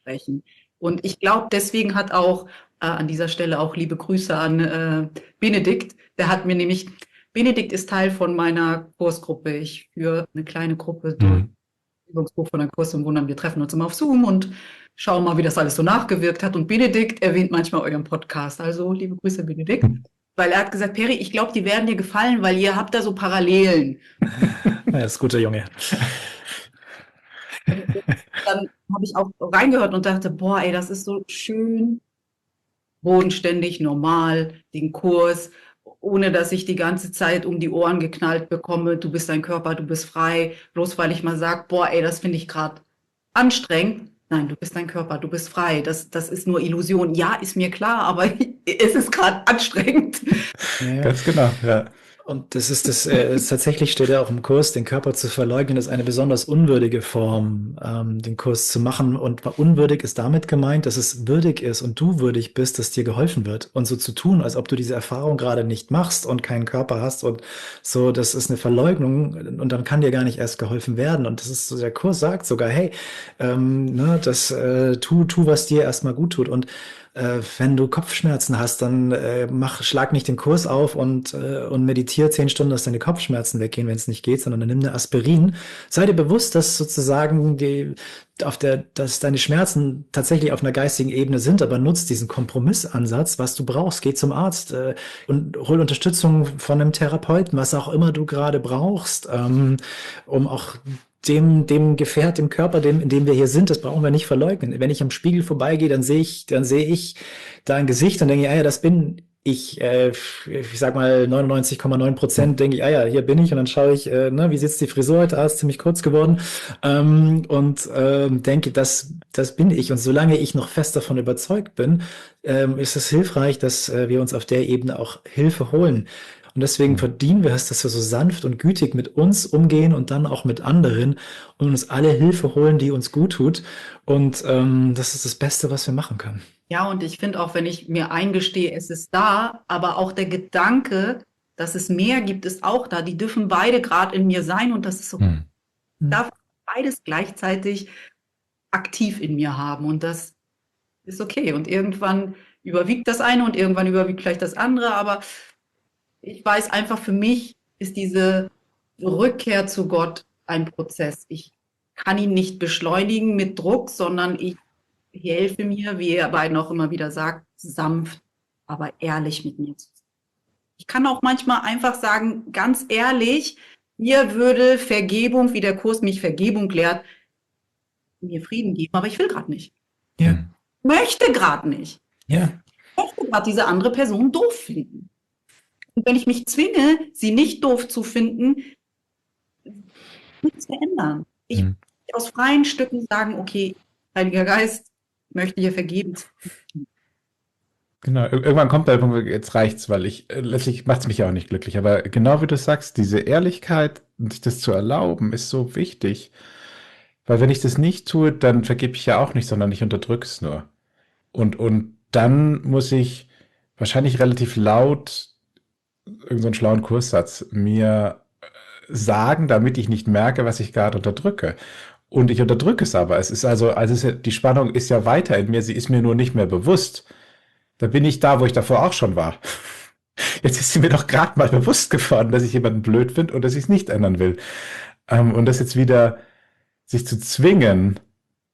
sprechen. Und ich glaube, deswegen hat auch an dieser Stelle auch liebe Grüße an Benedikt. Benedikt ist Teil von meiner Kursgruppe. Ich führe eine kleine Gruppe durch Übungsbuch von der Kurs im Wundern. Wir treffen uns immer auf Zoom und schauen mal, wie das alles so nachgewirkt hat. Und Benedikt erwähnt manchmal euren Podcast. Also liebe Grüße, Benedikt. Weil er hat gesagt, Peri, ich glaube, die werden dir gefallen, weil ihr habt da so Parallelen. Ja, ist guter Junge. Dann habe ich auch reingehört und dachte, boah, ey, das ist so schön bodenständig, normal, den Kurs, ohne dass ich die ganze Zeit um die Ohren geknallt bekomme, du bist dein Körper, du bist frei, bloß weil ich mal sage, boah, ey, das finde ich gerade anstrengend. Nein, du bist dein Körper, du bist frei, das ist nur Illusion. Ja, ist mir klar, aber es ist gerade anstrengend. Ja. Ganz genau, ja. Und das ist tatsächlich steht ja auch im Kurs, den Körper zu verleugnen, ist eine besonders unwürdige Form, den Kurs zu machen. Und unwürdig ist damit gemeint, dass es würdig ist und du würdig bist, dass dir geholfen wird. Und so zu tun, als ob du diese Erfahrung gerade nicht machst und keinen Körper hast und so, das ist eine Verleugnung und dann kann dir gar nicht erst geholfen werden. Und das ist so, der Kurs sagt sogar, hey, tu, was dir erstmal gut tut. Und wenn du Kopfschmerzen hast, dann schlag nicht den Kurs auf und meditiere 10 Stunden, dass deine Kopfschmerzen weggehen, wenn es nicht geht, sondern dann nimm eine Aspirin. Sei dir bewusst, dass sozusagen dass deine Schmerzen tatsächlich auf einer geistigen Ebene sind, aber nutz diesen Kompromissansatz, was du brauchst. Geh zum Arzt und hol Unterstützung von einem Therapeuten, was auch immer du gerade brauchst, um auch dem Gefährt, dem Körper, in dem wir hier sind, das brauchen wir nicht verleugnen. Wenn ich am Spiegel vorbeigehe, dann sehe ich da ein Gesicht und denke, ja, das bin ich. Ich sag mal 99,9% denke ich, ja, hier bin ich. Und dann schaue ich, wie sitzt die Frisur heute? Ist ziemlich kurz geworden. Denke, das bin ich. Und solange ich noch fest davon überzeugt bin, ist es hilfreich, dass wir uns auf der Ebene auch Hilfe holen. Und deswegen verdienen wir es, dass wir so sanft und gütig mit uns umgehen und dann auch mit anderen und uns alle Hilfe holen, die uns gut tut. Und das ist das Beste, was wir machen können. Ja, und ich finde auch, wenn ich mir eingestehe, es ist da, aber auch der Gedanke, dass es mehr gibt, ist auch da. Die dürfen beide gerade in mir sein und das ist so. Darf beides gleichzeitig aktiv in mir haben und das ist okay. Und irgendwann überwiegt das eine und irgendwann überwiegt vielleicht das andere, aber ich weiß einfach, für mich ist diese Rückkehr zu Gott ein Prozess. Ich kann ihn nicht beschleunigen mit Druck, sondern ich helfe mir, wie ihr beiden auch immer wieder sagt, sanft, aber ehrlich mit mir zu sein. Ich kann auch manchmal einfach sagen, ganz ehrlich, mir würde Vergebung, wie der Kurs mich Vergebung lehrt, mir Frieden geben, aber ich will gerade nicht. Ja. Möchte gerade nicht. Ja. Ich möchte gerade diese andere Person doof finden. Und wenn ich mich zwinge, sie nicht doof zu finden, nichts verändern. Ich will aus freien Stücken sagen, okay, Heiliger Geist, ich möchte dir vergeben. Genau, irgendwann kommt der Punkt, jetzt reicht's, weil letztlich macht's mich ja auch nicht glücklich. Aber genau wie du sagst, diese Ehrlichkeit und sich das zu erlauben, ist so wichtig. Weil wenn ich das nicht tue, dann vergebe ich ja auch nicht, sondern ich unterdrücke es nur. Und dann muss ich wahrscheinlich relativ laut irgendeinen schlauen Kurssatz mir sagen, damit ich nicht merke, was ich gerade unterdrücke. Und ich unterdrücke es aber. Es ist die Spannung ist ja weiter in mir, sie ist mir nur nicht mehr bewusst. Da bin ich da, wo ich davor auch schon war. Jetzt ist sie mir doch gerade mal bewusst geworden, dass ich jemanden blöd finde und dass ich es nicht ändern will. Und das jetzt wieder sich zu zwingen,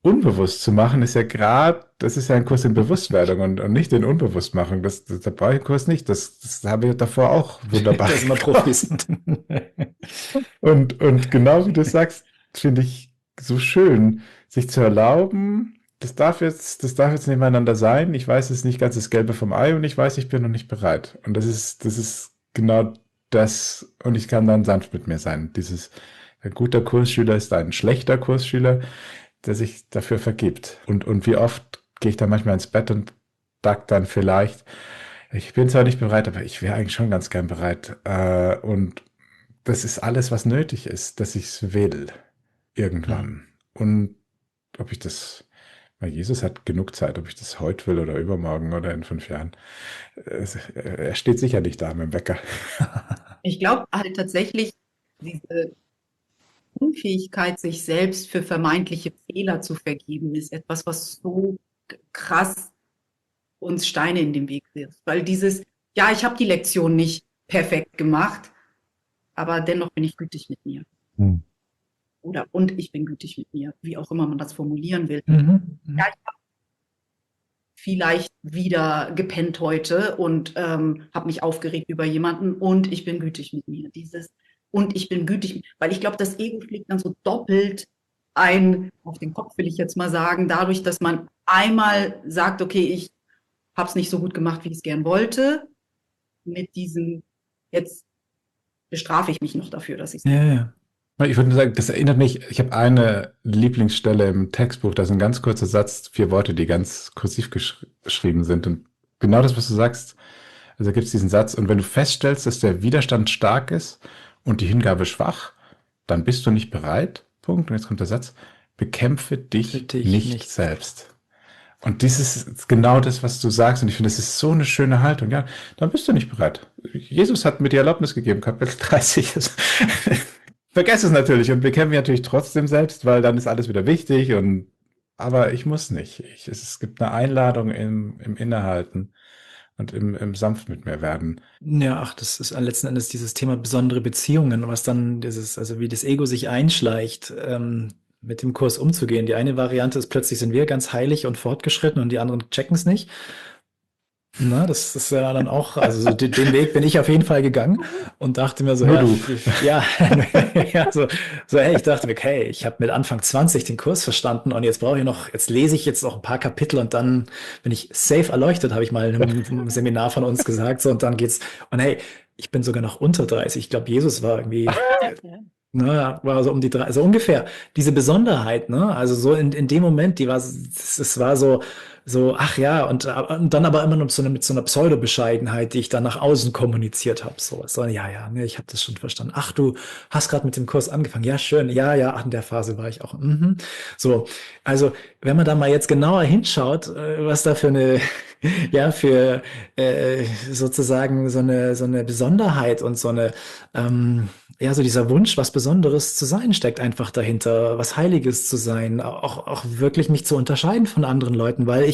unbewusst zu machen, das ist ja ein Kurs in Bewusstwerdung und nicht in Unbewusstmachung. Da brauche ich einen Kurs nicht. Das habe ich davor auch wunderbar. Das sind wir Profis. Und genau wie du sagst, finde ich so schön, sich zu erlauben, das darf jetzt nebeneinander sein. Ich weiß, es ist nicht ganz das Gelbe vom Ei und ich weiß, ich bin noch nicht bereit. Und das ist genau das. Und ich kann dann sanft mit mir sein. Ein guter Kursschüler ist ein schlechter Kursschüler, der sich dafür vergibt. Und wie oft gehe ich dann manchmal ins Bett und sage dann vielleicht, ich bin zwar nicht bereit, aber ich wäre eigentlich schon ganz gern bereit. Und das ist alles, was nötig ist, dass ich es will. Irgendwann. Und weil Jesus hat genug Zeit, ob ich das heute will oder übermorgen oder in 5 Jahren. Er steht sicher nicht da mit dem Wecker. Ich glaube halt tatsächlich, diese Unfähigkeit, sich selbst für vermeintliche Fehler zu vergeben, ist etwas, was so krass uns Steine in den Weg wirft. Weil ja, ich habe die Lektion nicht perfekt gemacht, aber dennoch bin ich gütig mit mir. Und ich bin gütig mit mir, wie auch immer man das formulieren will. Ja, ich habe vielleicht wieder gepennt heute und habe mich aufgeregt über jemanden und ich bin gütig mit mir. Und ich bin gütig, weil ich glaube, das Ego fliegt dann so doppelt auf den Kopf, will ich jetzt mal sagen, dadurch, dass man einmal sagt, okay, ich habe es nicht so gut gemacht, wie ich es gern wollte, mit diesem, jetzt bestrafe ich mich noch dafür, dass ich es Ja. Ich würde sagen, das erinnert mich, ich habe eine Lieblingsstelle im Textbuch, da ist ein ganz kurzer Satz, 4 Worte, die ganz kursiv geschrieben sind. Und genau das, was du sagst, Also gibt es diesen Satz, und wenn du feststellst, dass der Widerstand stark ist und die Hingabe schwach, dann bist du nicht bereit. Punkt. Und jetzt kommt der Satz, bekämpfe dich Für dich nicht nicht. selbst. Und das ist genau das, was du sagst. Und ich finde, das ist so eine schöne Haltung. Ja, dann bist du nicht bereit. Jesus hat mir die Erlaubnis gegeben, Kapitel 30. Vergess es natürlich und bekämpfe mich natürlich trotzdem selbst, weil dann ist alles wieder wichtig. Aber ich muss nicht. Es gibt eine Einladung im Innehalten und im sanft mit mir werden. Ja, ach, das ist letzten Endes dieses Thema besondere Beziehungen, was dann also wie das Ego sich einschleicht, mit dem Kurs umzugehen. Die eine Variante ist, plötzlich sind wir ganz heilig und fortgeschritten und die anderen checken es nicht. Na, das ist ja dann auch, also so den Weg bin ich auf jeden Fall gegangen und dachte mir so, Nur ja, du. ja, ja, hey, ich dachte mir, okay, ich habe mit Anfang 20 den Kurs verstanden und jetzt jetzt lese ich jetzt noch ein paar Kapitel und dann bin ich safe erleuchtet, habe ich mal in einem Seminar von uns gesagt, so, und dann geht's, und hey, ich bin sogar noch unter 30, ich glaube, Jesus war irgendwie, ne, war so um die 3, also ungefähr diese Besonderheit, ne, also so in dem Moment, es war so, ach ja, und dann aber immer noch mit so einer Pseudo-Bescheidenheit, die ich dann nach außen kommuniziert habe. So, ja, ne, ich habe das schon verstanden. Ach, du hast gerade mit dem Kurs angefangen. Ja, schön. Ja, ach, in der Phase war ich auch. Mhm. So, also wenn man da mal jetzt genauer hinschaut, was da für eine, ja, für sozusagen so eine Besonderheit und so eine, ja, so dieser Wunsch, was Besonderes zu sein, steckt einfach dahinter, was Heiliges zu sein, auch wirklich mich zu unterscheiden von anderen Leuten, weil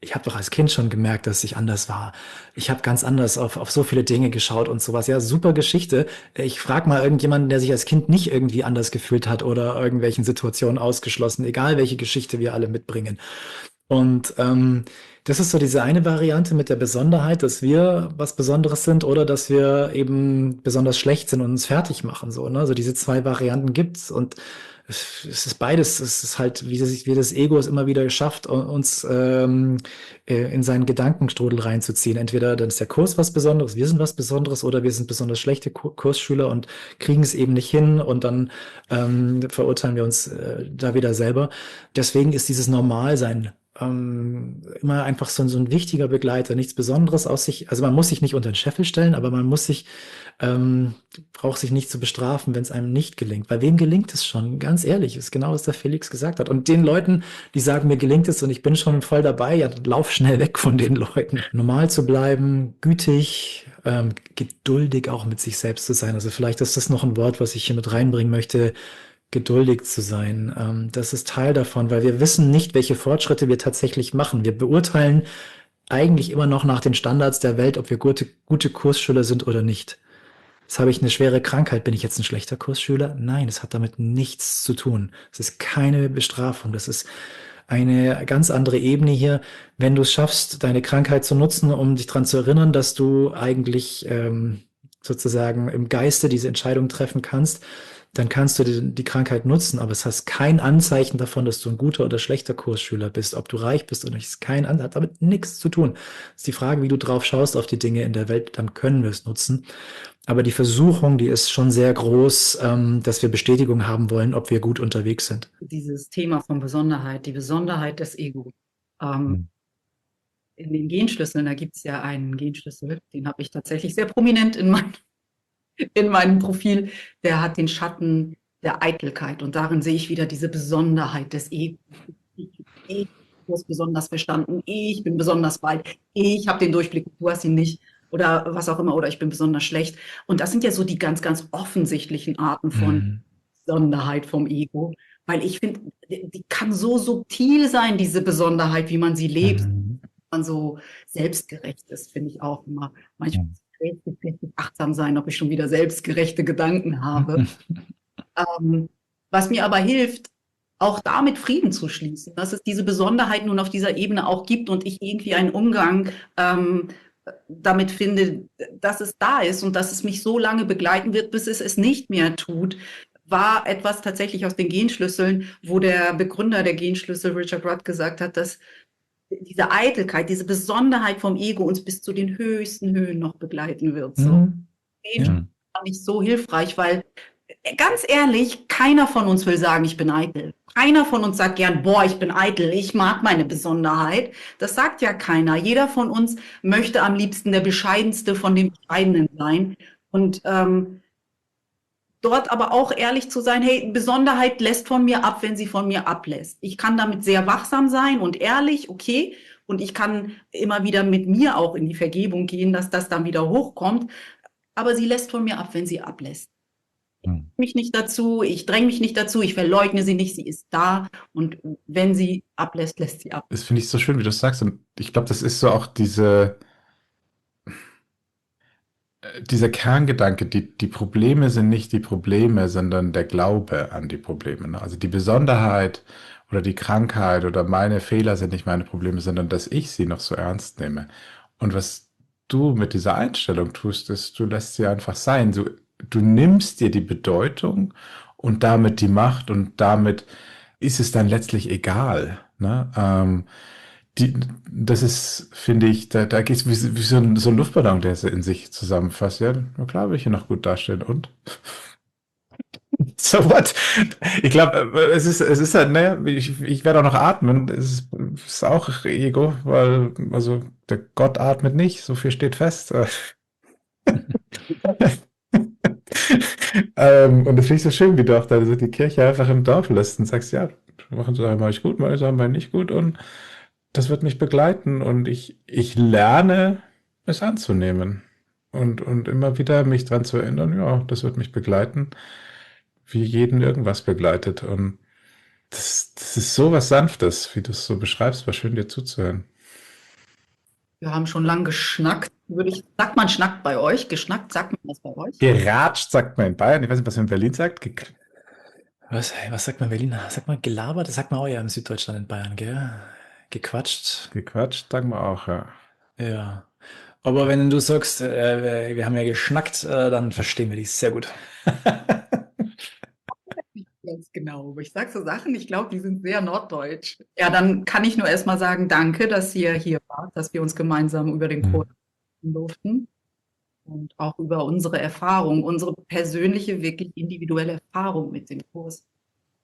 ich habe doch als Kind schon gemerkt, dass ich anders war. Ich habe ganz anders auf so viele Dinge geschaut und sowas. Ja, super Geschichte. Ich frage mal irgendjemanden, der sich als Kind nicht irgendwie anders gefühlt hat oder irgendwelchen Situationen ausgeschlossen, egal welche Geschichte wir alle mitbringen. Und das ist so diese eine Variante mit der Besonderheit, dass wir was Besonderes sind oder dass wir eben besonders schlecht sind und uns fertig machen. So, ne? Also diese zwei Varianten gibt's und es ist beides. Es ist halt, wie das Ego es immer wieder schafft, uns in seinen Gedankenstrudel reinzuziehen. Entweder dann ist der Kurs was Besonderes, wir sind was Besonderes, oder wir sind besonders schlechte Kursschüler und kriegen es eben nicht hin und dann verurteilen wir uns da wieder selber. Deswegen ist dieses Normalsein immer einfach so ein wichtiger Begleiter, nichts Besonderes aus sich. Also man muss sich nicht unter den Scheffel stellen, aber man muss braucht sich nicht zu bestrafen, wenn es einem nicht gelingt. Weil wem gelingt es schon? Ganz ehrlich, ist genau, was der Felix gesagt hat. Und den Leuten, die sagen, mir gelingt es und ich bin schon voll dabei, ja, dann lauf schnell weg von den Leuten. Normal zu bleiben, gütig, geduldig auch mit sich selbst zu sein. Also vielleicht ist das noch ein Wort, was ich hier mit reinbringen möchte, geduldig zu sein. Das ist Teil davon, weil wir wissen nicht, welche Fortschritte wir tatsächlich machen. Wir beurteilen eigentlich immer noch nach den Standards der Welt, ob wir gute Kursschüler sind oder nicht. Jetzt habe ich eine schwere Krankheit. Bin ich jetzt ein schlechter Kursschüler? Nein, es hat damit nichts zu tun. Es ist keine Bestrafung. Das ist eine ganz andere Ebene hier. Wenn du es schaffst, deine Krankheit zu nutzen, um dich daran zu erinnern, dass du eigentlich sozusagen im Geiste diese Entscheidung treffen kannst, dann kannst du die Krankheit nutzen, aber es hast kein Anzeichen davon, dass du ein guter oder schlechter Kursschüler bist. Ob du reich bist oder nicht, ist hat damit nichts zu tun. Das ist die Frage, wie du drauf schaust auf die Dinge in der Welt, dann können wir es nutzen. Aber die Versuchung, die ist schon sehr groß, dass wir Bestätigung haben wollen, ob wir gut unterwegs sind. Dieses Thema von Besonderheit, die Besonderheit des Ego. In den Genschlüsseln, da gibt es ja einen Genschlüssel, den habe ich tatsächlich sehr prominent in meinem Profil. Der hat den Schatten der Eitelkeit und darin sehe ich wieder diese Besonderheit des Ego. Ich habe es besonders verstanden, ich bin besonders weit, ich habe den Durchblick, du hast ihn nicht. Oder was auch immer, oder ich bin besonders schlecht. Und das sind ja so die ganz, ganz offensichtlichen Arten von Besonderheit vom Ego. Weil ich finde, die kann so subtil sein, diese Besonderheit, wie man sie lebt. Man so selbstgerecht ist, finde ich auch immer. Manchmal muss ich richtig achtsam sein, ob ich schon wieder selbstgerechte Gedanken habe. Was mir aber hilft, auch damit Frieden zu schließen, dass es diese Besonderheit nun auf dieser Ebene auch gibt und ich irgendwie einen Umgang damit finde, dass es da ist und dass es mich so lange begleiten wird, bis es nicht mehr tut, war etwas tatsächlich aus den Genschlüsseln, wo der Begründer der Genschlüssel, Richard Rudd, gesagt hat, dass diese Eitelkeit, diese Besonderheit vom Ego uns bis zu den höchsten Höhen noch begleiten wird. So. Fand ich so hilfreich, weil ganz ehrlich, keiner von uns will sagen, ich bin eitel. Keiner von uns sagt gern, boah, ich bin eitel, ich mag meine Besonderheit. Das sagt ja keiner. Jeder von uns möchte am liebsten der Bescheidenste von den Bescheidenen sein. Und dort aber auch ehrlich zu sein, hey, Besonderheit lässt von mir ab, wenn sie von mir ablässt. Ich kann damit sehr wachsam sein und ehrlich, okay. Und ich kann immer wieder mit mir auch in die Vergebung gehen, dass das dann wieder hochkommt. Aber sie lässt von mir ab, wenn sie ablässt. Mich nicht dazu, ich dränge mich nicht dazu, ich verleugne sie nicht, sie ist da und wenn sie ablässt, lässt sie ab. Das finde ich so schön, wie du es sagst. Und ich glaube, das ist so auch dieser Kerngedanke, die Probleme sind nicht die Probleme, sondern der Glaube an die Probleme. Ne? Also die Besonderheit oder die Krankheit oder meine Fehler sind nicht meine Probleme, sondern dass ich sie noch so ernst nehme. Und was du mit dieser Einstellung tust, ist, du lässt sie einfach sein. Du nimmst dir die Bedeutung und damit die Macht und damit ist es dann letztlich egal. Ne? Das ist, finde ich, da geht es wie so ein Luftballon, der in sich zusammenfasst. Ja, na klar will ich hier noch gut dastehen und so what? Ich glaube, es ist halt, ne, ich werde auch noch atmen. Es ist auch Ego, weil, also, der Gott atmet nicht, so viel steht fest. Und das finde ich so schön, wie du auch da so die Kirche einfach im Dorf lässt und sagst, ja, machen sie einmal nicht gut, meine Sachen mal nicht gut und das wird mich begleiten und ich lerne es anzunehmen und immer wieder mich dran zu erinnern, ja, das wird mich begleiten, wie jeden irgendwas begleitet und das ist so was Sanftes, wie du es so beschreibst, war schön dir zuzuhören. Wir haben schon lange geschnackt. Sagt man schnackt bei euch? Geschnackt, sagt man das bei euch? Geratscht sagt man in Bayern, ich weiß nicht, was man in Berlin sagt. Was sagt man in Berlin? Sagt man gelabert? Das sagt man auch ja im Süddeutschland in Bayern, gell? Gequatscht. Gequatscht sagen wir auch, ja. Ja. Aber wenn du sagst, wir haben ja geschnackt, dann verstehen wir dich sehr gut. Ganz genau. Aber ich sage so Sachen, ich glaube, die sind sehr norddeutsch. Ja, dann kann ich nur erstmal sagen, danke, dass ihr hier wart, dass wir uns gemeinsam über den Kurs sprechen durften und auch über unsere Erfahrung, unsere persönliche, wirklich individuelle Erfahrung mit dem Kurs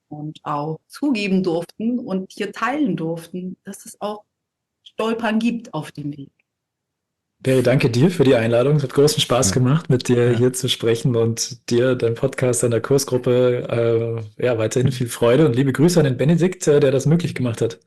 und auch zugeben durften und hier teilen durften, dass es auch Stolpern gibt auf dem Weg. Peri, danke dir für die Einladung. Es hat großen Spaß gemacht, mit dir hier zu sprechen und dir, deinem Podcast, deiner Kursgruppe, weiterhin viel Freude und liebe Grüße an den Benedikt, der das möglich gemacht hat.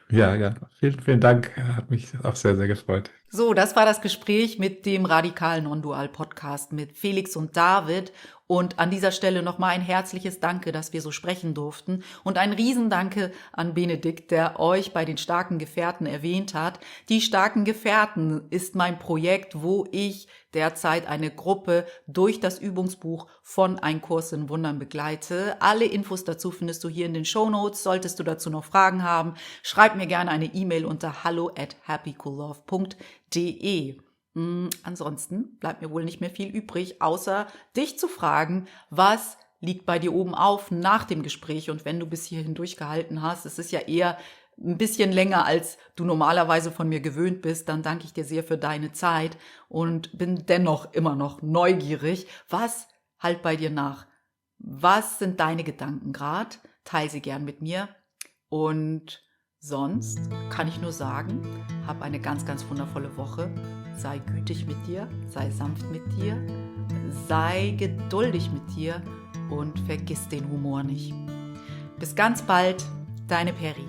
Ja, vielen, vielen Dank. Hat mich auch sehr, sehr gefreut. So, das war das Gespräch mit dem Radikal Non-Dual Podcast mit Felix und David. Und an dieser Stelle nochmal ein herzliches Danke, dass wir so sprechen durften. Und ein Riesendanke an Benedikt, der euch bei den Starken Gefährten erwähnt hat. Die Starken Gefährten ist mein Projekt, wo ich derzeit eine Gruppe durch das Übungsbuch von Ein Kurs in Wundern begleite. Alle Infos dazu findest du hier in den Shownotes. Solltest du dazu noch Fragen haben, schreib mir gerne eine E-Mail unter hallo@happycoollove.de. Ansonsten bleibt mir wohl nicht mehr viel übrig, außer dich zu fragen, was liegt bei dir oben auf nach dem Gespräch? Und wenn du bis hierhin durchgehalten hast, es ist ja eher ein bisschen länger, als du normalerweise von mir gewöhnt bist, dann danke ich dir sehr für deine Zeit und bin dennoch immer noch neugierig. Was halt bei dir nach? Was sind deine Gedanken gerade? Teil sie gern mit mir. Und sonst kann ich nur sagen, hab eine ganz, ganz wundervolle Woche. Sei gütig mit dir, sei sanft mit dir, sei geduldig mit dir und vergiss den Humor nicht. Bis ganz bald, deine Peri.